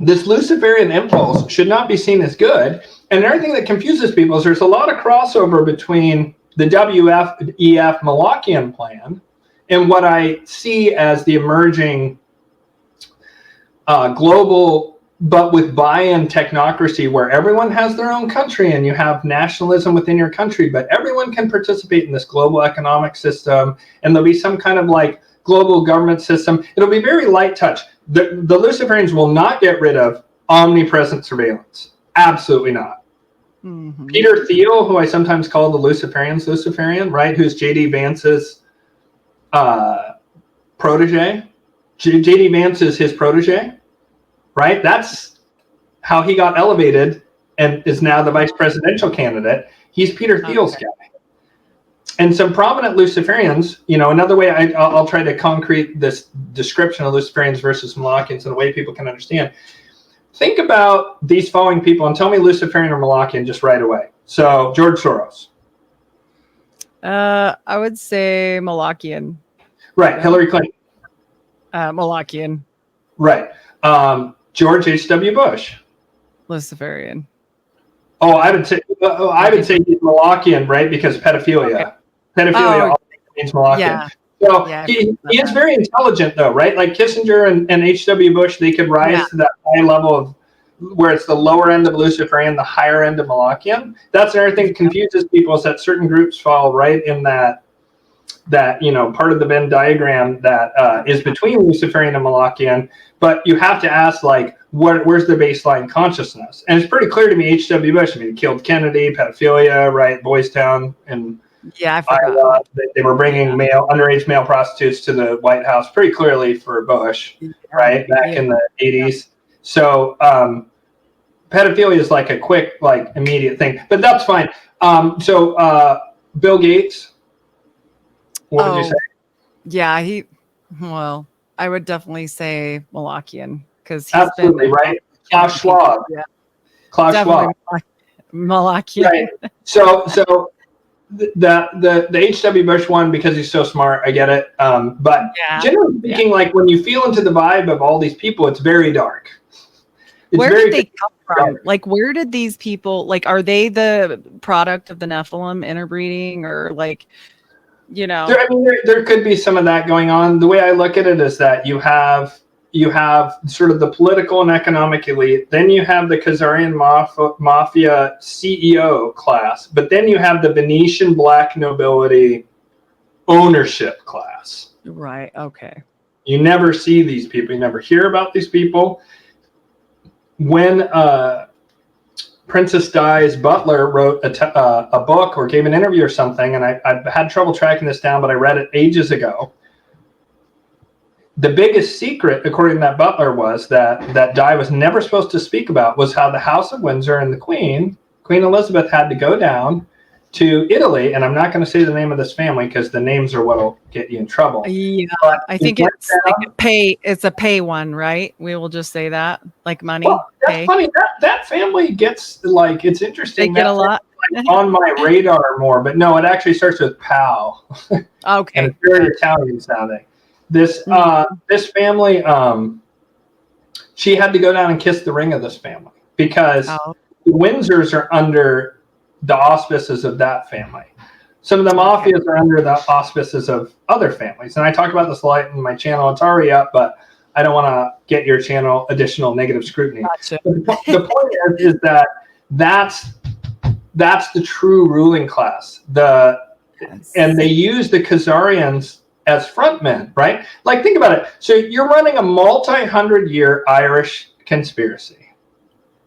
this Luciferian impulse should not be seen as good. And everything that confuses people is there's a lot of crossover between the WEF Molochian plan and what I see as the emerging global, but with buy-in technocracy, where everyone has their own country and you have nationalism within your country, but everyone can participate in this global economic system, and there'll be some kind of like global government system. It'll be very light touch. The Luciferians will not get rid of omnipresent surveillance. Absolutely not. Peter Thiel, who I sometimes call the Luciferian, right? Who's J.D. Vance's protege. J.D. Vance is his protege, right? That's how he got elevated and is now the vice presidential candidate. He's Peter Thiel's guy. And some prominent Luciferians, another way I'll try to concrete this description of Luciferians versus Molochians in a way people can understand. Think about these following people and tell me Luciferian or Molochian just right away. So George Soros. I would say Molochian. Right. Hillary Clinton. Molochian. Right. George H.W. Bush. Luciferian. Oh, I would say he's Molochian, right? Because pedophilia. Okay. Pedophilia means Molochian. Yeah. So he is very intelligent, though, right? Like Kissinger and H.W. Bush, they could rise to that high level of where it's the lower end of Luciferian, the higher end of Molochian. That's another thing that confuses people, is that certain groups fall right in that part of the Venn diagram that is between Luciferian and Molochian. But you have to ask, like, where's the baseline consciousness? And it's pretty clear to me, H.W. Bush, he killed Kennedy, pedophilia, right, Boys Town, and I forgot. They were bringing underage male prostitutes to the White House pretty clearly for Bush, right, back in the 80s. So pedophilia is like a quick, like, immediate thing. But that's fine. So Bill Gates, what would you say? Yeah, I would definitely say Molochian, because he's absolutely right. Klaus Schwab. Yeah. Klaus Schwab. Molochian. Right. So the H.W. Bush one, because he's so smart, I get it. But generally speaking, like when you feel into the vibe of all these people, it's very dark. Where did they come from? Like, where did these people, like, are they the product of the Nephilim interbreeding, or like, there could be some of that going on. The way I look at it is that you have sort of the political and economic elite, then you have the Khazarian mafia CEO class, but then you have the Venetian black nobility ownership class. Right. Okay. You never see these people. You never hear about these people. When Princess Di's butler wrote a book or gave an interview or something, and I've had trouble tracking this down, but I read it ages ago. The biggest secret, according to that butler, was that Di was never supposed to speak about was how the House of Windsor and the Queen Elizabeth, had to go down to Italy, and I'm not going to say the name of this family because the names are what'll get you in trouble. Yeah, but I think it's like it's a pay one, right? We will just say that, like money. Well, that's funny. That family gets, like, it's interesting. They get a lot. like on my radar more, but no, it actually starts with Pow. Okay. And it's very Italian sounding. This this family, she had to go down and kiss the ring of this family because the Windsors are under the auspices of that family. Some of the mafias are under the auspices of other families. And I talk about this a lot in my channel. It's already up, but I don't want to get your channel additional negative scrutiny. Gotcha. The point is that that's the true ruling class. And they use the Khazarians as frontmen, right? Like, think about it. So you're running a multi-hundred-year Irish conspiracy.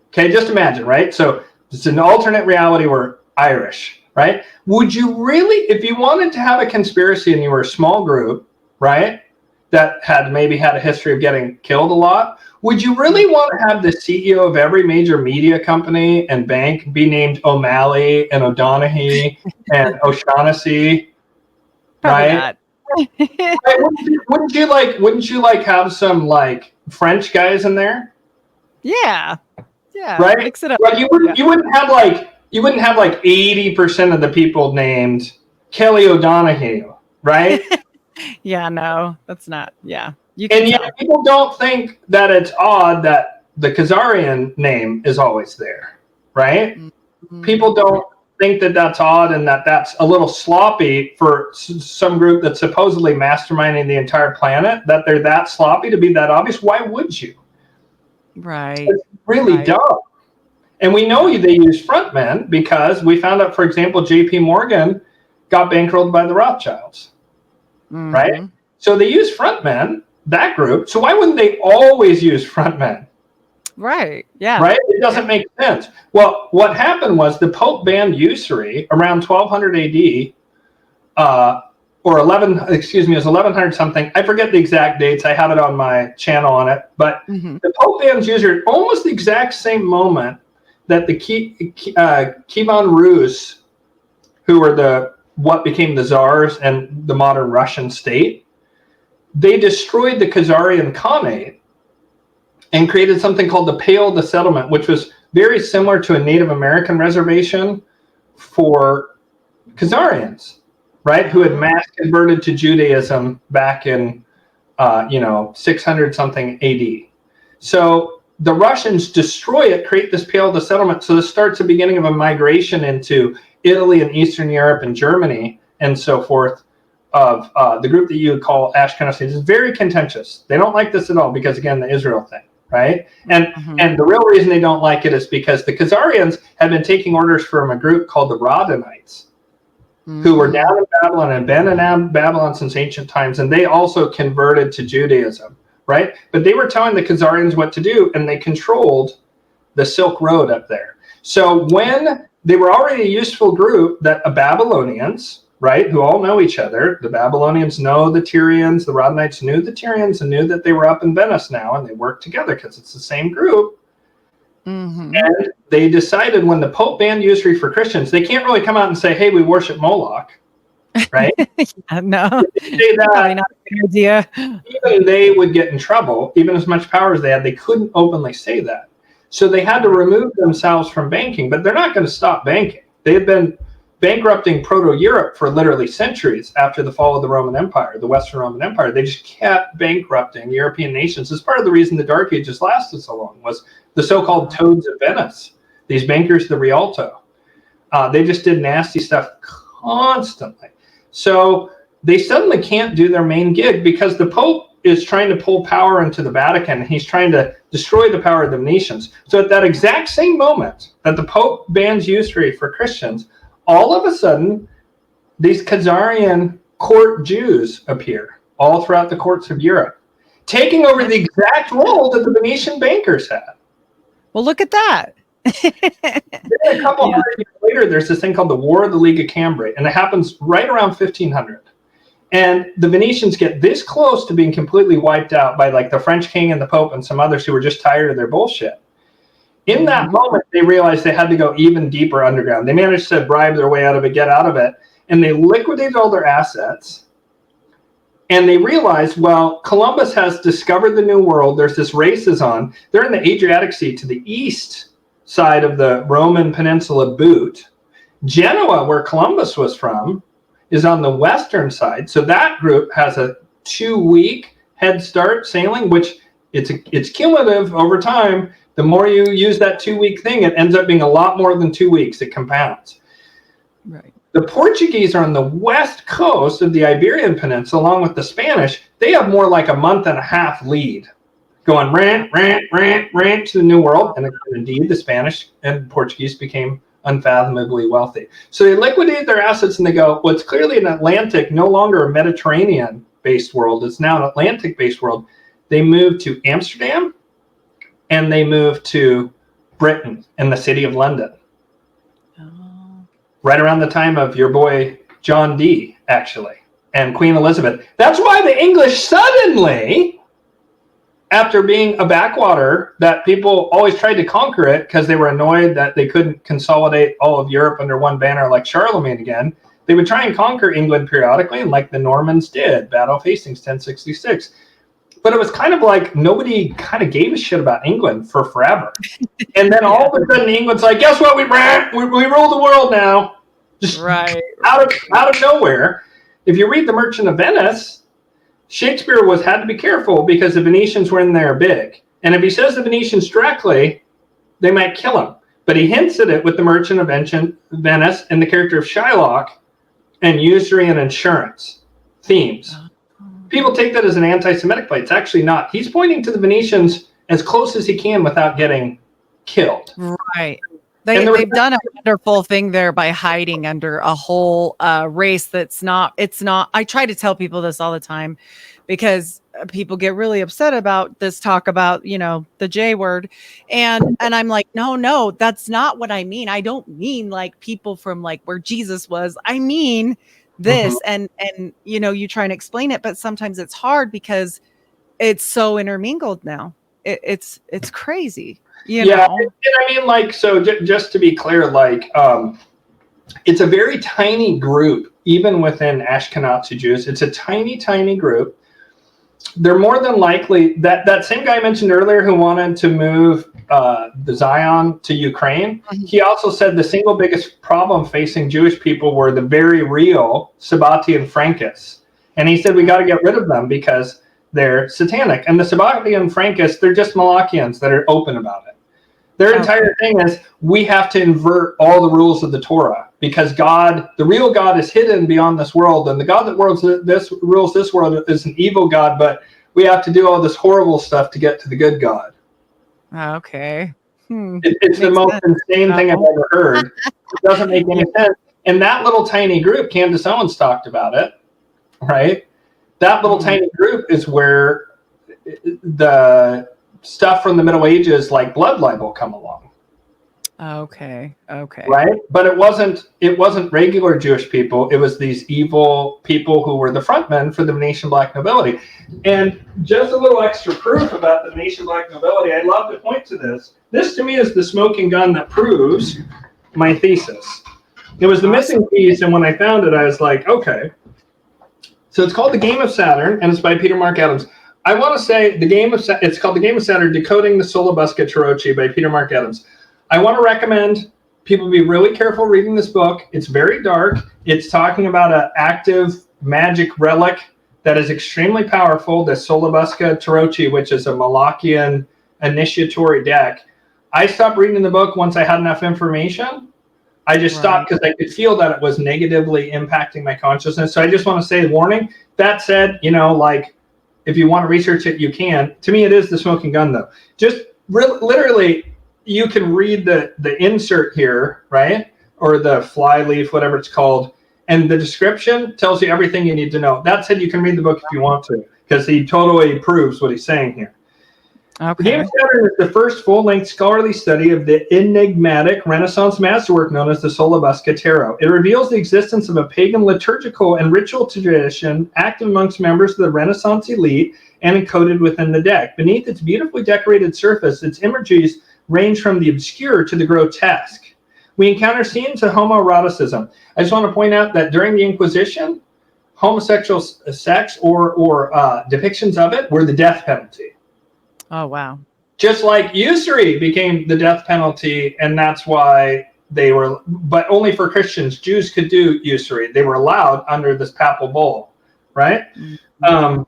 Okay, just imagine, right? So it's an alternate reality where Irish, right? Would you really, if you wanted to have a conspiracy and you were a small group, right, that had maybe had a history of getting killed a lot, would you really want to have the CEO of every major media company and bank be named O'Malley and O'Donoghue and O'Shaughnessy, right? Wouldn't you like have some like French guys in there? Yeah, right. Mix it up. Well, you wouldn't have like 80% of the people named Kelly O'Donoghue, right? Yeah, no, that's not. Yeah, and yet people don't think that it's odd that the Khazarian name is always there, right? Mm-hmm. People don't think that that's odd and that that's a little sloppy for some group that's supposedly masterminding the entire planet, that they're that sloppy to be that obvious. Why would you? Right. It's really dumb. And we know they use frontmen because we found out, for example, J.P. Morgan got bankrolled by the Rothschilds, right? So they use frontmen, that group. So why wouldn't they always use frontmen? Right. Yeah. Right? It doesn't make sense. Well, what happened was the Pope banned usury around 1200 AD, or it was 1100 something. I forget the exact dates. I have it on my channel on it. But the Pope bans usury at almost the exact same moment that the Kievan Rus, who were what became the czars and the modern Russian state, they destroyed the Khazarian Khanate and created something called the Pale of the Settlement, which was very similar to a Native American reservation for Khazarians, right? Who had mass converted to Judaism back in, 600 something AD. So the Russians destroy it, create this Pale of the Settlement. So this starts the beginning of a migration into Italy and Eastern Europe and Germany and so forth of the group that you would call Ashkenazis. It's very contentious. They don't like this at all because, again, the Israel thing. Right. And the real reason they don't like it is because the Khazarians had been taking orders from a group called the Radhanites, who were down in Babylon and been in Babylon since ancient times. And they also converted to Judaism. Right. But they were telling the Khazarians what to do, and they controlled the Silk Road up there. So when they were already a useful group, that Babylonians, right, who all know each other. The Babylonians know the Tyrians, the Radhanites knew the Tyrians and knew that they were up in Venice now, and they worked together because it's the same group. And they decided when the Pope banned usury for Christians, they can't really come out and say, hey, we worship Moloch, right? No, say that, probably not a good idea. Even they would get in trouble, even as much power as they had, they couldn't openly say that. So they had to remove themselves from banking, but they're not going to stop banking. They had been bankrupting Proto-Europe for literally centuries after the fall of the Roman Empire, the Western Roman Empire. They just kept bankrupting European nations. As part of the reason the Dark Ages lasted so long was the so-called toads of Venice, these bankers, the Rialto. They just did nasty stuff constantly. So they suddenly can't do their main gig because the Pope is trying to pull power into the Vatican. He's trying to destroy the power of the Venetians. So at that exact same moment that the Pope bans usury for Christians, all of a sudden, these Khazarian court Jews appear all throughout the courts of Europe, taking over the exact role that the Venetian bankers had. Well, look at that. Then a couple hundred years later, there's this thing called the War of the League of Cambrai, and it happens right around 1500. And the Venetians get this close to being completely wiped out by like the French king and the Pope and some others who were just tired of their bullshit. In that moment, they realized they had to go even deeper underground. They managed to bribe their way out of it, get out of it, and they liquidated all their assets. And they realized, well, Columbus has discovered the New World. There's this race is on. They're in the Adriatic Sea to the east side of the Roman peninsula boot. Genoa, where Columbus was from, is on the western side. So that group has a 2-week head start sailing, which it's cumulative over time. The more you use that 2-week thing, it ends up being a lot more than 2 weeks. It compounds. Right. The Portuguese are on the west coast of the Iberian Peninsula, along with the Spanish. They have more like a month and a half lead, going rant to the New World. And indeed, the Spanish and Portuguese became unfathomably wealthy. So they liquidate their assets and they go, what's clearly an Atlantic, no longer a Mediterranean-based world. It's now an Atlantic-based world. They moved to Amsterdam and they moved to Britain and the city of London. Right around the time of your boy John Dee, actually, and Queen Elizabeth. That's why the English suddenly, after being a backwater that people always tried to conquer it because they were annoyed that they couldn't consolidate all of Europe under one banner like Charlemagne again, they would try and conquer England periodically, and like the Normans did, Battle of Hastings, 1066. But it was kind of like nobody kind of gave a shit about England for forever. And then all of a sudden England's like, guess what? We rule the world now. Just out of nowhere. If you read The Merchant of Venice, Shakespeare had to be careful because the Venetians were in there big. And if he says the Venetians directly, they might kill him. But he hints at it with The Merchant of Venice and the character of Shylock and usury and insurance themes. People take that as an anti-Semitic play. It's actually not. He's pointing to the Venetians as close as he can without getting killed. Right. They've done a wonderful thing there by hiding under a whole race it's not. I try to tell people this all the time because people get really upset about this talk about, the J word. And I'm like, no, that's not what I mean. I don't mean like people from like where Jesus was. I mean this and you try and explain it, but sometimes it's hard because it's so intermingled now. It's crazy, know? And I mean, like, so just to be clear, like, it's a very tiny group, even within Ashkenazi Jews. It's a tiny group. They're more than likely that same guy I mentioned earlier who wanted to move the Zion to Ukraine. He also said the single biggest problem facing Jewish people were the very real Sabbati and Frankists. And he said, we got to get rid of them because they're satanic. And the Sabbati and Frankists, they're just Molochians that are open about it. Their entire thing is we have to invert all the rules of the Torah because God, the real God, is hidden beyond this world. And the God that rules this world is an evil God, but we have to do all this horrible stuff to get to the good God. Okay. It's the most insane thing I've ever heard. It doesn't make any sense. And that little tiny group, Candace Owens talked about it, right? That little tiny group is where the stuff from the Middle Ages like blood libel come along. Okay. Right? But it wasn't regular Jewish people. It was these evil people who were the frontmen for the Venetian black nobility. And just a little extra proof about the Venetian black nobility, I'd love to point to this. This to me is the smoking gun that proves my thesis. It was the missing piece, and when I found it, I was like, okay. So it's called The Game of Saturn, and it's by Peter Mark Adams. I want to say it's called The Game of Saturn, Decoding the Solabusca Tarocchi by Peter Mark Adams. I want to recommend people be really careful reading this book. It's very dark. It's talking about an active magic relic that is extremely powerful, the Solabusca Tarocchi, which is a Molochian initiatory deck. I stopped reading the book once I had enough information. I just stopped because I could feel that it was negatively impacting my consciousness. So I just want to say, warning. That said, like, if you want to research it, you can. To me, it is the smoking gun, though. Just literally, you can read the insert here, right? Or the fly leaf, whatever it's called. And the description tells you everything you need to know. That said, you can read the book if you want to, because he totally proves what he's saying here. Okay. The Game of Saturn is the first full-length scholarly study of the enigmatic Renaissance masterwork known as the Solabusca Tarot. It reveals the existence of a pagan liturgical and ritual tradition active amongst members of the Renaissance elite and encoded within the deck. Beneath its beautifully decorated surface, its imageries range from the obscure to the grotesque. We encounter scenes of homoeroticism. I just want to point out that during the Inquisition, homosexual sex or depictions of it were the death penalty. Oh, wow. Just like usury became the death penalty, and that's why but only for Christians. Jews could do usury. They were allowed under this papal bull, right? Mm-hmm.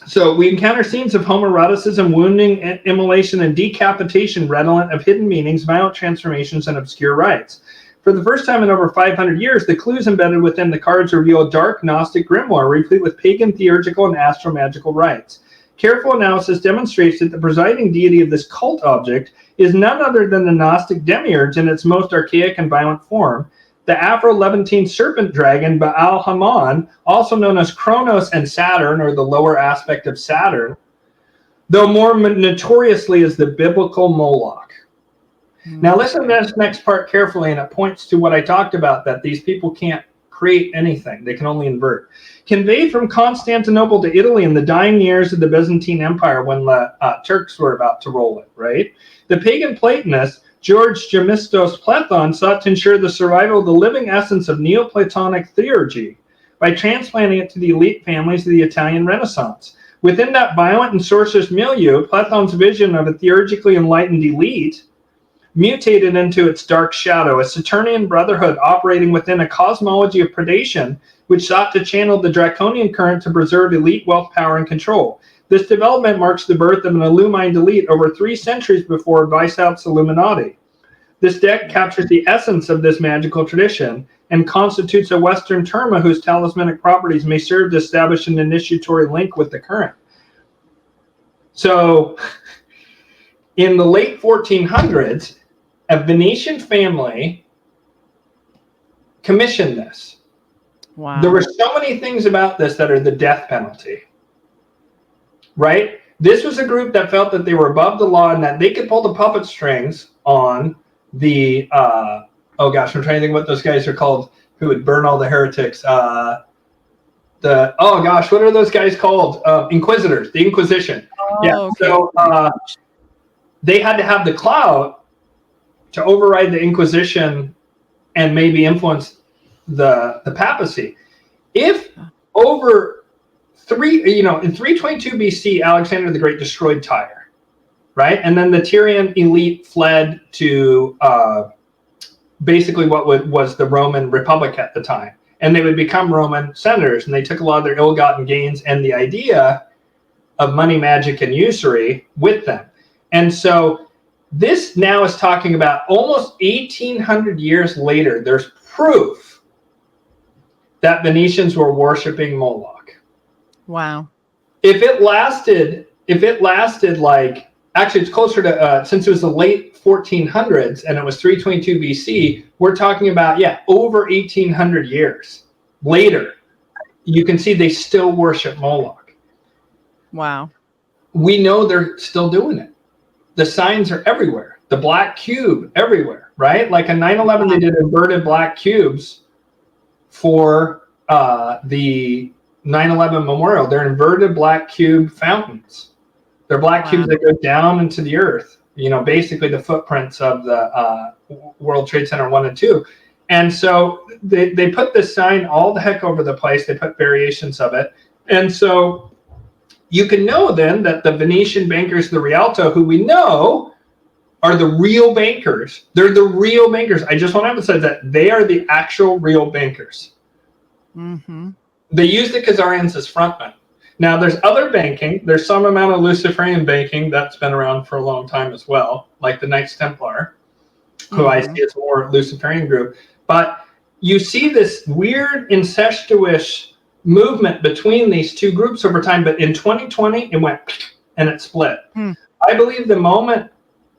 So we encounter scenes of homoeroticism, wounding, immolation, and decapitation redolent of hidden meanings, violent transformations, and obscure rites. For the first time in over 500 years, the clues embedded within the cards reveal a dark Gnostic grimoire replete with pagan, theurgical, and astromagical rites. Careful analysis demonstrates that the presiding deity of this cult object is none other than the Gnostic demiurge in its most archaic and violent form, the Afro-Levantine serpent dragon Baal Hammon, also known as Kronos and Saturn, or the lower aspect of Saturn, though more notoriously as the biblical Moloch. Now listen to this next part carefully, and it points to what I talked about, that these people can't create anything. They can only invert. Conveyed from Constantinople to Italy in the dying years of the Byzantine Empire when the Turks were about to roll it, right? The pagan Platonist George Gemistos Platon sought to ensure the survival of the living essence of Neoplatonic theurgy by transplanting it to the elite families of the Italian Renaissance. Within that violent and sorcerous milieu, Platon's vision of a theurgically enlightened elite mutated into its dark shadow, a Saturnian brotherhood operating within a cosmology of predation which sought to channel the draconian current to preserve elite wealth, power, and control. This development marks the birth of an illumined elite over 3 centuries before Weishaupt's Illuminati. This deck captures the essence of this magical tradition and constitutes a Western terma whose talismanic properties may serve to establish an initiatory link with the current. So, in the late 1400s, a Venetian family commissioned this. Wow. There were so many things about this that are the death penalty. Right? This was a group that felt that they were above the law and that they could pull the puppet strings on the, oh gosh, I'm trying to think what those guys are called who would burn all the heretics. Oh gosh, what are those guys called? Inquisitors, the Inquisition. Oh, yeah. Okay. So they had to have the clout to override the Inquisition and maybe influence the papacy. If over in 322 BC, Alexander the Great destroyed Tyre, right? And then the Tyrian elite fled to basically what was the Roman Republic at the time. And they would become Roman senators, and they took a lot of their ill-gotten gains and the idea of money, magic, and usury with them. And so this now is talking about almost 1,800 years later, there's proof that Venetians were worshiping Moloch. Wow. If it lasted like, actually it's closer to, since it was the late 1400s and it was 322 BC, we're talking about, over 1,800 years later, you can see they still worship Moloch. Wow. We know they're still doing it. The signs are everywhere. The black cube everywhere, right? Like in 9/11, they did inverted black cubes for the 9/11 memorial. They're inverted black cube fountains. They're black cubes that go down into the earth. Basically the footprints of the World Trade Center 1 and 2. And so they put this sign all the heck over the place. They put variations of it. And so you can know then that the Venetian bankers, the Rialto, who we know are the real bankers. They're the real bankers. I just want to emphasize that they are the actual real bankers. Mm-hmm. They use the Khazarians as frontmen. Now, there's other banking. There's some amount of Luciferian banking that's been around for a long time as well, like the Knights Templar, who I see as a more Luciferian group. But you see this weird incestuous movement between these two groups over time. But in 2020, it went and it split. I believe the moment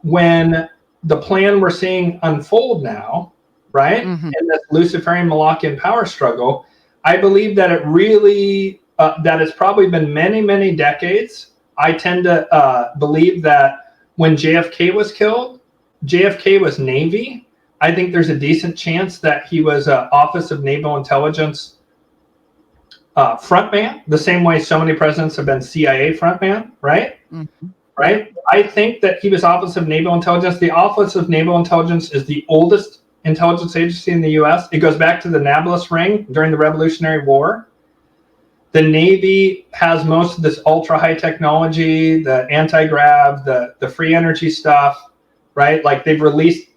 when the plan we're seeing unfold now, right, in this Luciferian Molochian power struggle, I believe that it really, that it's probably been many, many decades. I tend to believe that when JFK was killed, JFK was Navy. I think there's a decent chance that he was Office of Naval Intelligence frontman, the same way so many presidents have been CIA frontman, right? Right? I think that he was Office of Naval Intelligence. The Office of Naval Intelligence is the oldest intelligence agency in the U.S. It goes back to the Nablus Ring during the Revolutionary War. The Navy has most of this ultra high technology, the anti-grav, the free energy stuff, right? Like they've released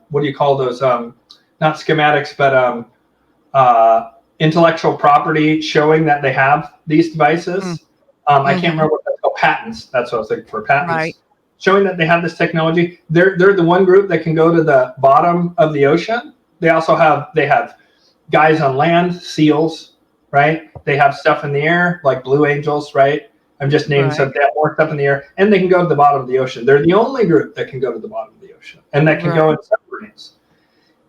what do you call those? Not schematics, but intellectual property showing that they have these devices. I can't remember what that's called. Patents. That's what I was looking for. Patents. Right. Showing that they have this technology. They're the one group that can go to the bottom of the ocean. They also have guys on land, SEALs, right? They have stuff in the air like Blue Angels, right? I'm just naming stuff. They have more stuff in the air, and they can go to the bottom of the ocean. They're the only group that can go to the bottom of the ocean, and that can go in submarines.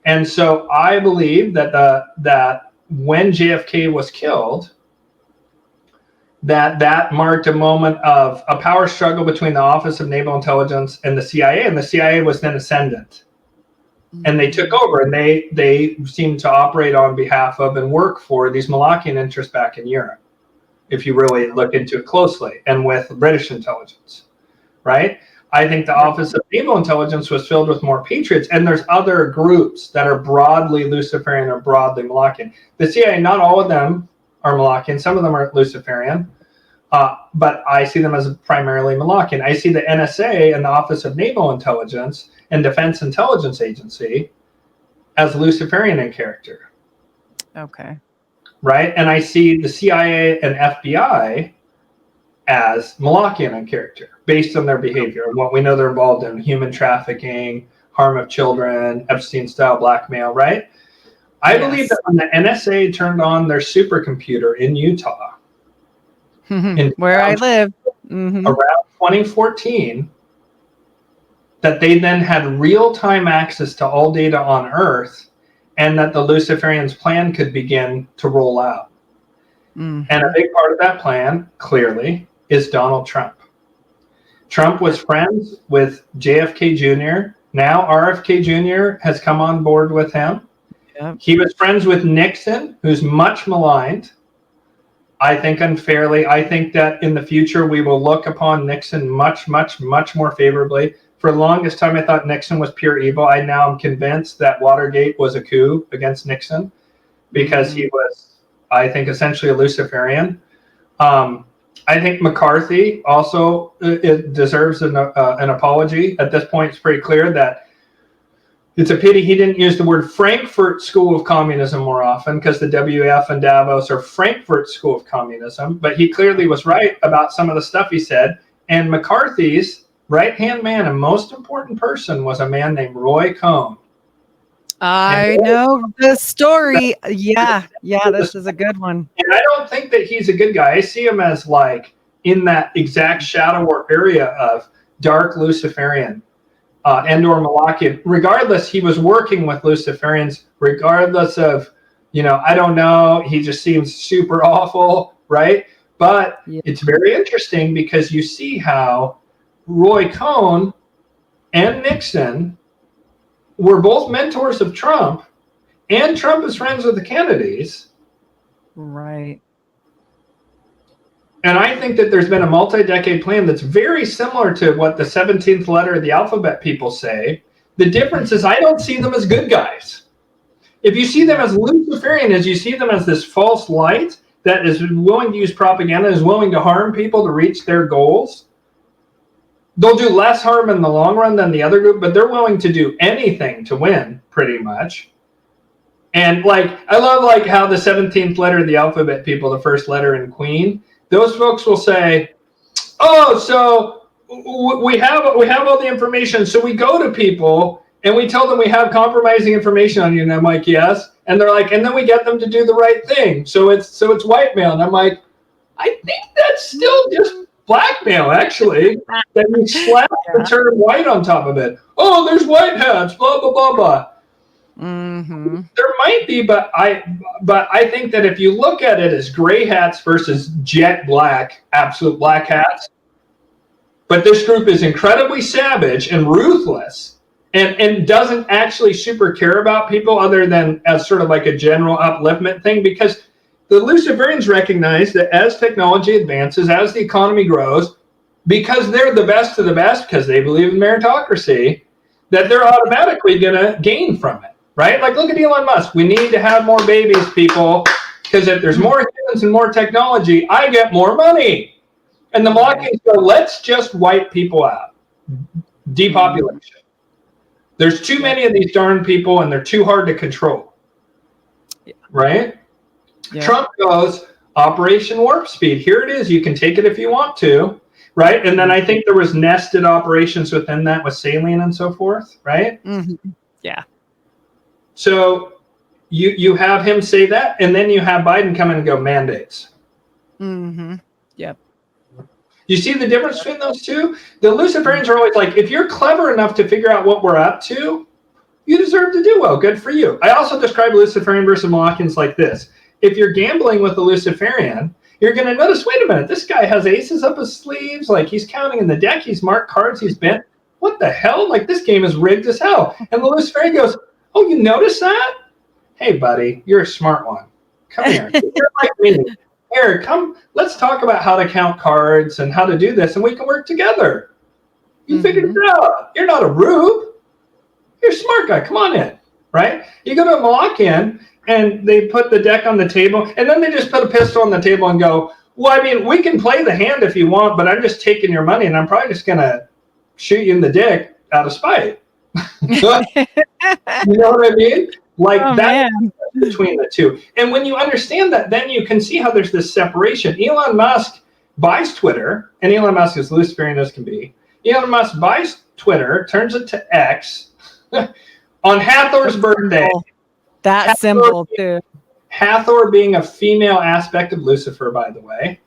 And so I believe that that when JFK was killed, that marked a moment of a power struggle between the Office of Naval Intelligence and the CIA, and the CIA was then ascendant. And they took over, and they seemed to operate on behalf of and work for these Molochian interests back in Europe, if you really look into it closely, and with British intelligence, right? I think the Office of Naval Intelligence was filled with more patriots, and there's other groups that are broadly Luciferian or broadly Molochian. The CIA, not all of them are Molochian. Some of them are Luciferian, but I see them as primarily Molochian. I see the NSA and the Office of Naval Intelligence and Defense Intelligence Agency as Luciferian in character. Okay. Right? And I see the CIA and FBI as Molochian in character, based on their behavior and what we know they're involved in: human trafficking, harm of children, Epstein-style blackmail, right? I believe that when the NSA turned on their supercomputer in Utah, where I live, around 2014, that they then had real-time access to all data on Earth, and that the Luciferians' plan could begin to roll out. And a big part of that plan, clearly, is Donald Trump. Trump was friends with JFK Jr. Now RFK Jr. has come on board with him. Yep. He was friends with Nixon, who's much maligned, I think unfairly. I think that in the future we will look upon Nixon much, much, much more favorably. For the longest time, I thought Nixon was pure evil. I now am convinced that Watergate was a coup against Nixon, because he was, I think, essentially a Luciferian. I think McCarthy also deserves an apology. At this point, it's pretty clear that it's a pity he didn't use the word Frankfurt School of Communism more often, because the WEF and Davos are Frankfurt School of Communism. But he clearly was right about some of the stuff he said. And McCarthy's right-hand man and most important person was a man named Roy Cohn. I know the story. Yeah, this is a good one. And I don't think that he's a good guy. I see him as like in that exact shadow or area of dark Luciferian and or Molochian. Regardless, he was working with Luciferians, regardless of, I don't know, he just seems super awful, right? But it's very interesting, because you see how Roy Cohn and Nixon were both mentors of Trump, and Trump is friends with the Kennedys. Right. And I think that there's been a multi-decade plan that's very similar to what the 17th letter of the alphabet people say. The difference is I don't see them as good guys. If you see them as Luciferian, as you see them as this false light that is willing to use propaganda, is willing to harm people to reach their goals, they'll do less harm in the long run than the other group, but they're willing to do anything to win, pretty much. And I love how the 17th letter of the alphabet people, the first letter in Queen, those folks will say, "Oh, so we have all the information, so we go to people and we tell them we have compromising information on you." And I'm like, "Yes," and they're like, "And then we get them to do the right thing, so it's whitemail." And I'm like, I think that's still just blackmail, actually. Then you slap the term white on top of it. Oh, there's white hats, blah blah blah blah. There might be, but I think that if you look at it as gray hats versus jet black, absolute black hats, but this group is incredibly savage and ruthless, and doesn't actually super care about people other than as sort of like a general upliftment thing, because the Luciferians recognize that as technology advances, as the economy grows, because they're the best of the best, because they believe in meritocracy, that they're automatically going to gain from it, right? Like, look at Elon Musk. We need to have more babies, people, because if there's more humans and more technology, I get more money. And the Molochians go, let's just wipe people out. Depopulation. There's too many of these darn people, and they're too hard to control. Yeah. Right? Yeah. Trump goes, Operation Warp Speed. Here it is. You can take it if you want to. Right? And then I think there was nested operations within that with saline and so forth. Right? Mm-hmm. Yeah. So you have him say that, and then you have Biden come in and go mandates. Mm-hmm. Yep. You see the difference between those two? The Luciferians are always like, if you're clever enough to figure out what we're up to, you deserve to do well. Good for you. I also describe Luciferian versus Molochians like this. If you're gambling with a Luciferian, you're going to notice, wait a minute, this guy has aces up his sleeves. Like, he's counting in the deck. He's marked cards. He's bent. What the hell? Like, this game is rigged as hell. And the Luciferian goes, oh, you notice that? Hey, buddy, you're a smart one. Come here. You're like me. Here, come. Let's talk about how to count cards and how to do this, and we can work together. You figured it out. You're not a rube. You're a smart guy. Come on in, right? You go to a Molochian, and they put the deck on the table, and then they just put a pistol on the table and go, well, I mean, we can play the hand if you want, but I'm just taking your money, and I'm probably just going to shoot you in the dick out of spite. You know what I mean? Like, that's between the two. And when you understand that, then you can see how there's this separation. Elon Musk buys Twitter, and Elon Musk is Luciferian as can be. Elon Musk buys Twitter, turns it to X on Hathor's birthday. That Hathor symbol, too. Hathor being a female aspect of Lucifer, by the way.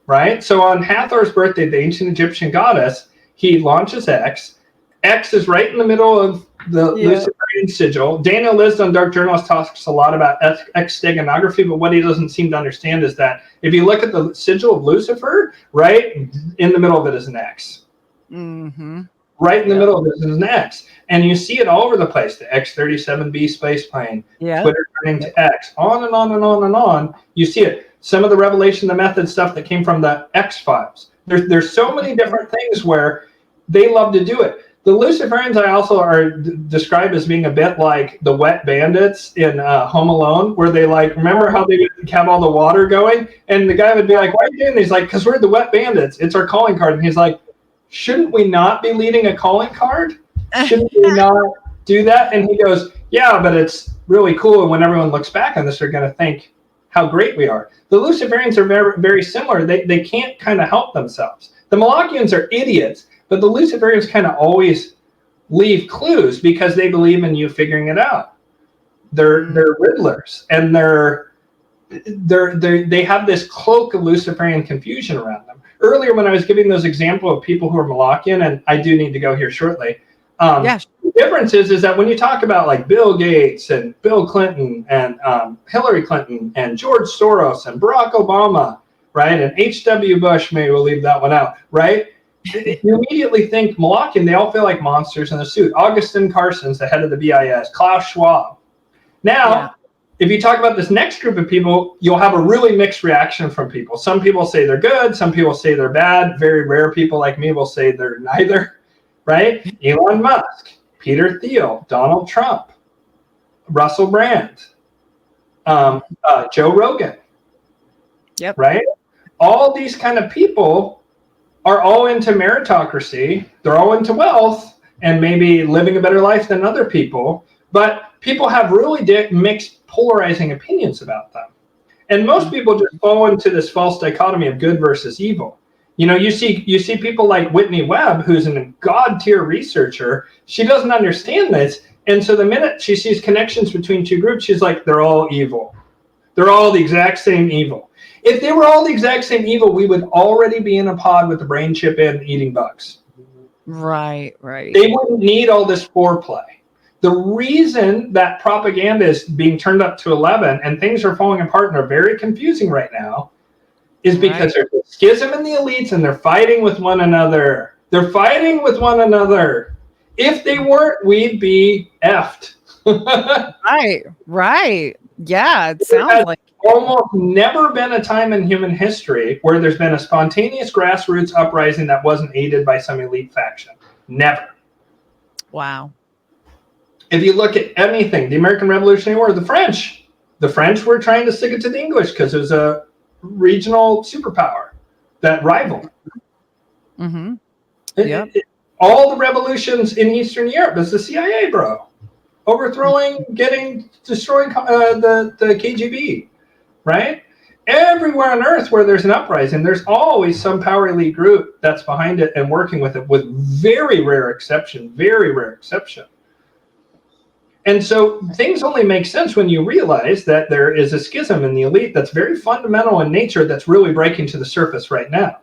Right? So on Hathor's birthday, the ancient Egyptian goddess, he launches X. X is right in the middle of the Luciferian sigil. Daniel Liz on Dark Journalist talks a lot about X steganography, but what he doesn't seem to understand is that if you look at the sigil of Lucifer, right, in the middle of it is an X. Mm-hmm. Right in the middle of it is an X. And you see it all over the place. The X-37B space plane, Twitter turning to X, on and on and on and on. You see it. Some of the revelation, the method stuff that came from the X-Files. There's so many different things where they love to do it. The Luciferians I also are described as being a bit like the wet bandits in Home Alone, where they like, remember how they would have all the water going? And the guy would be like, why are you doing this? He's like, because we're the wet bandits. It's our calling card. And he's like, shouldn't we not be leading a calling card? Shouldn't we not do that? And he goes, yeah, but it's really cool. And when everyone looks back on this, they're going to think how great we are. The Luciferians are very, very similar. They can't kind of help themselves. The Molochians are idiots. But the Luciferians kind of always leave clues because they believe in you figuring it out. They're riddlers, and they have this cloak of Luciferian confusion around them. Earlier, when I was giving those examples of people who are Molochian, and I do need to go here shortly. The difference is that when you talk about like Bill Gates and Bill Clinton and Hillary Clinton and George Soros and Barack Obama, right, and H.W. Bush, maybe we'll leave that one out, right? You immediately think Molochian, they all feel like monsters in a suit. Augustin Carson's the head of the BIS, Klaus Schwab. Now, if you talk about this next group of people, you'll have a really mixed reaction from people. Some people say they're good, some people say they're bad. Very rare people like me will say they're neither, right? Elon Musk, Peter Thiel, Donald Trump, Russell Brand, Joe Rogan, right? All these kind of people are all into meritocracy. They're all into wealth and maybe living a better life than other people. But people have really mixed, polarizing opinions about them. And most people just fall into this false dichotomy of good versus evil. You know, you see people like Whitney Webb, who's a god-tier researcher. She doesn't understand this. And so the minute she sees connections between two groups, she's like, they're all evil. They're all the exact same evil. If they were all the exact same evil, we would already be in a pod with the brain chip in eating bugs. Right. They wouldn't need all this foreplay. The reason that propaganda is being turned up to 11 and things are falling apart and are very confusing right now is because there's a schism in the elites and they're fighting with one another. They're fighting with one another. If they weren't, we'd be effed. Right. Yeah, it sounds like almost never been a time in human history where there's been a spontaneous grassroots uprising that wasn't aided by some elite faction. Never. Wow. If you look at anything, the American Revolutionary War, the French were trying to stick it to the English because it was a regional superpower that rivaled. Mm-hmm. All the revolutions in Eastern Europe is the CIA, bro. Overthrowing, destroying the KGB, right? Everywhere on Earth where there's an uprising, there's always some power elite group that's behind it and working with it, with very rare exception. And so things only make sense when you realize that there is a schism in the elite that's very fundamental in nature that's really breaking to the surface right now.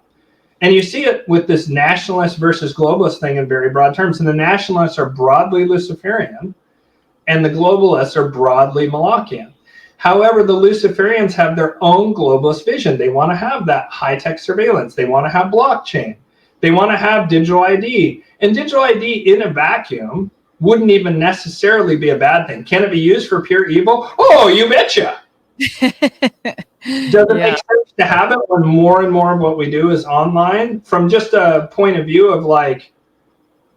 And you see it with this nationalist versus globalist thing in very broad terms. And the nationalists are broadly Luciferian, and the globalists are broadly Molochian. However, the Luciferians have their own globalist vision. They want to have that high-tech surveillance. They want to have blockchain. They want to have digital ID. And digital ID in a vacuum wouldn't even necessarily be a bad thing. Can it be used for pure evil? Oh, you betcha. Does it make sense to have it when more and more of what we do is online? From just a point of view of like,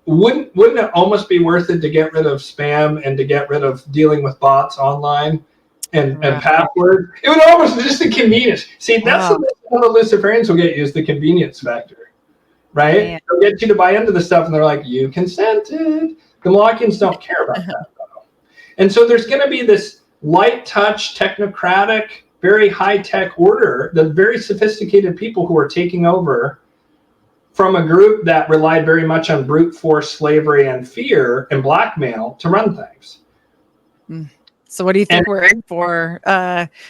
wouldn't it almost be worth it to get rid of spam and to get rid of dealing with bots online and passwords? It would almost just the convenience. See, that's how the Luciferians will get you, is the convenience factor, right? Yeah. They'll get you to buy into the stuff and they're like, you consented. The Molochians don't care about that, though. And so there's going to be this light touch, technocratic, very high-tech order, the very sophisticated people who are taking over from a group that relied very much on brute force, slavery, and fear and blackmail to run things. So what do you think we're in for?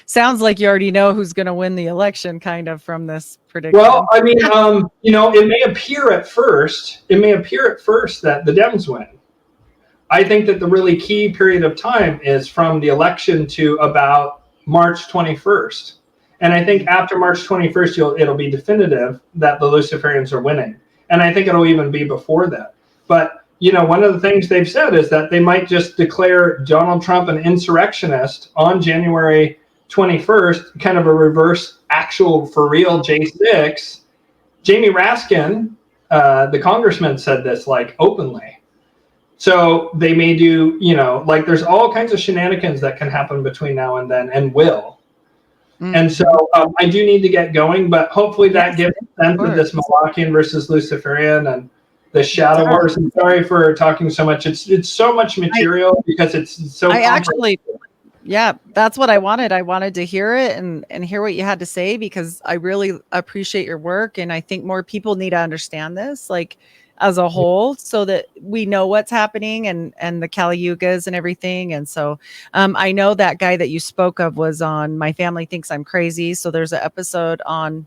Sounds like you already know who's going to win the election, kind of, from this prediction. Well, I mean, it may appear at first that the Dems win. I think that the really key period of time is from the election to about March 21st. And I think after March 21st, it'll be definitive that the Luciferians are winning. And I think it'll even be before that. But, one of the things they've said is that they might just declare Donald Trump an insurrectionist on January 21st, kind of a reverse actual for real J6. Jamie Raskin, the congressman, said this like openly. So they may do, there's all kinds of shenanigans that can happen between now and then and will. And so I do need to get going, but hopefully that gives a sense of this Molochian versus Luciferian and the shadow wars. I'm sorry for talking so much. It's so much material because it's so that's what I wanted. I wanted to hear it and hear what you had to say, because I really appreciate your work. And I think more people need to understand this, like, as a whole, so that we know what's happening and the Kali Yugas and everything. And so I know that guy that you spoke of was on My Family Thinks I'm Crazy. So there's an episode on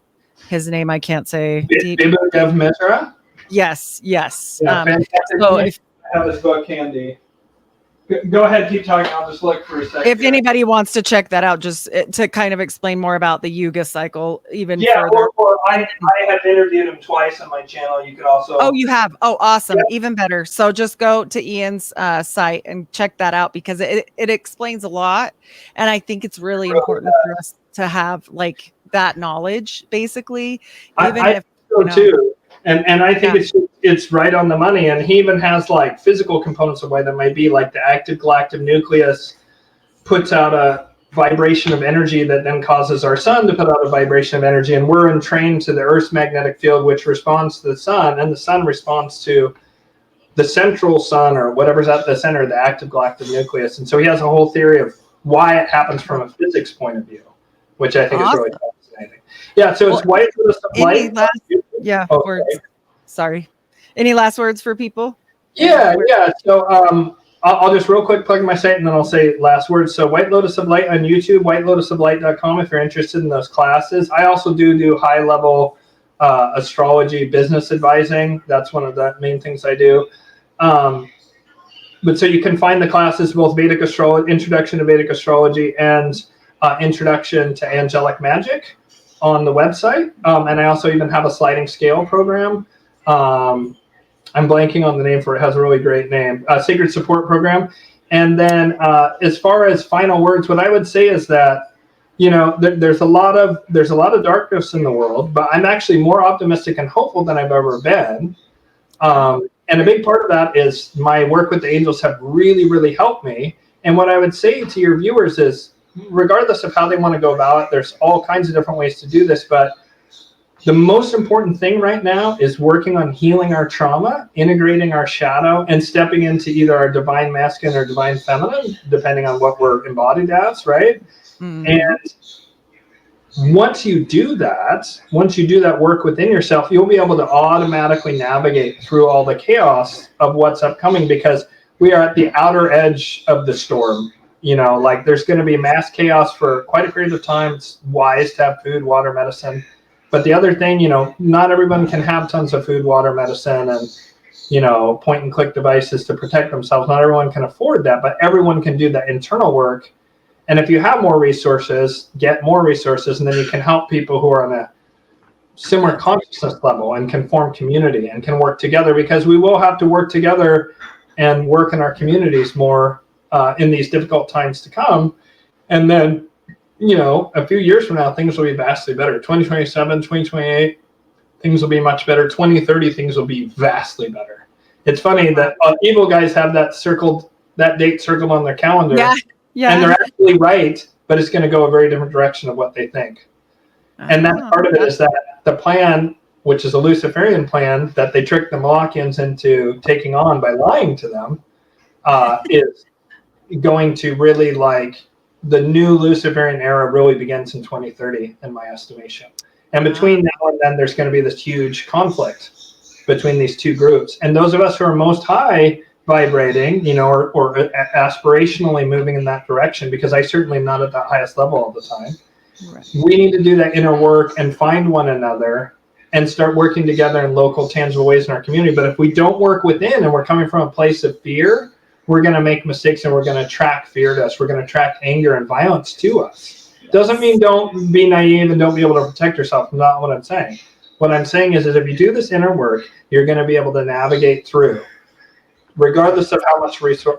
his name I can't say. Dev Mitra? Yes. Yeah, so I have his book handy. Go ahead, keep talking. I'll just look for a second. If anybody wants to check that out, just to kind of explain more about the Yuga cycle, even further. Or I have interviewed him twice on my channel. You could also. Oh, you have? Oh, awesome. Yeah. Even better. So just go to Ian's site and check that out, because it explains a lot. And I think it's really important for us to have like that knowledge, basically. Even if too. And I think it's right on the money. And he even has like physical components of why that might be, like the active galactic nucleus puts out a vibration of energy that then causes our sun to put out a vibration of energy. And we're entrained to the Earth's magnetic field, which responds to the sun, and the sun responds to the central sun, or whatever's at the center of the active galactic nucleus. And so he has a whole theory of why it happens from a physics point of view, which I think is really fascinating. Yeah, so it's white for the light. Words. Sorry. Any last words for people? Yeah. So I'll just real quick plug my site, and then I'll say last words. So White Lotus of Light on YouTube, whitelotusoflight.com if you're interested in those classes. I also do high-level astrology business advising. That's one of the main things I do. But so you can find the classes, both Vedic astrology, Introduction to Vedic Astrology, and Introduction to Angelic Magick, on the website. And I also even have a sliding scale program. I'm blanking on the name for it. It has a really great name. Sacred Support Program. And then as far as final words, what I would say is that, there's a lot of darkness in the world, but I'm actually more optimistic and hopeful than I've ever been. And a big part of that is my work with the angels have really, really helped me. And what I would say to your viewers is, regardless of how they want to go about it, there's all kinds of different ways to do this, but the most important thing right now is working on healing our trauma, integrating our shadow, and stepping into either our divine masculine or divine feminine, depending on what we're embodied as, right? And once you do that work within yourself, you'll be able to automatically navigate through all the chaos of what's upcoming, because we are at the outer edge of the storm. You know, like there's going to be mass chaos for quite a period of time. It's wise to have food, water, medicine. But the other thing, you know, not everyone can have tons of food, water, medicine, and, you know, point and click devices to protect themselves. Not everyone can afford that, but everyone can do that internal work. And if you have more resources, get more resources, and then you can help people who are on a similar consciousness level and can form community and can work together, because we will have to work together and work in our communities more in these difficult times to come. And then, you know, a few years from now, things will be vastly better. 2027, 2028, things will be much better. 2030, things will be vastly better. It's funny that evil guys have that date circled on their calendar. Yeah. And they're actually right, but it's going to go a very different direction of what they think. And that part of it is that the plan, which is a Luciferian plan that they tricked the Molochians into taking on by lying to them, is going to really, like, the new Luciferian era really begins in 2030, in my estimation. And between now and then, there's going to be this huge conflict between these two groups. And those of us who are most high vibrating, you know, or aspirationally moving in that direction, because I certainly am not at the highest level all the time. Right. We need to do that inner work and find one another and start working together in local, tangible ways in our community. But if we don't work within and we're coming from a place of fear, we're going to make mistakes and we're going to attract fear to us. We're going to attract anger and violence to us. Yes. Doesn't mean don't be naive and don't be able to protect yourself. Not what I'm saying. What I'm saying is if you do this inner work, you're going to be able to navigate through, regardless of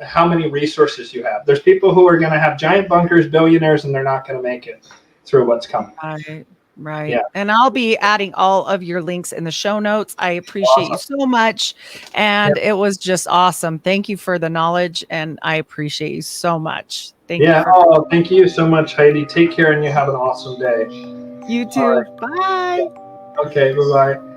how many resources you have. There's people who are going to have giant bunkers, billionaires, and they're not going to make it through what's coming. Right. Yeah. And I'll be adding all of your links in the show notes. I appreciate you so much. And it was just awesome. Thank you for the knowledge. And I appreciate you so much. Thank you. Thank you so much, Heidi. Take care and you have an awesome day. You too. Right. Bye. Okay. Bye-bye.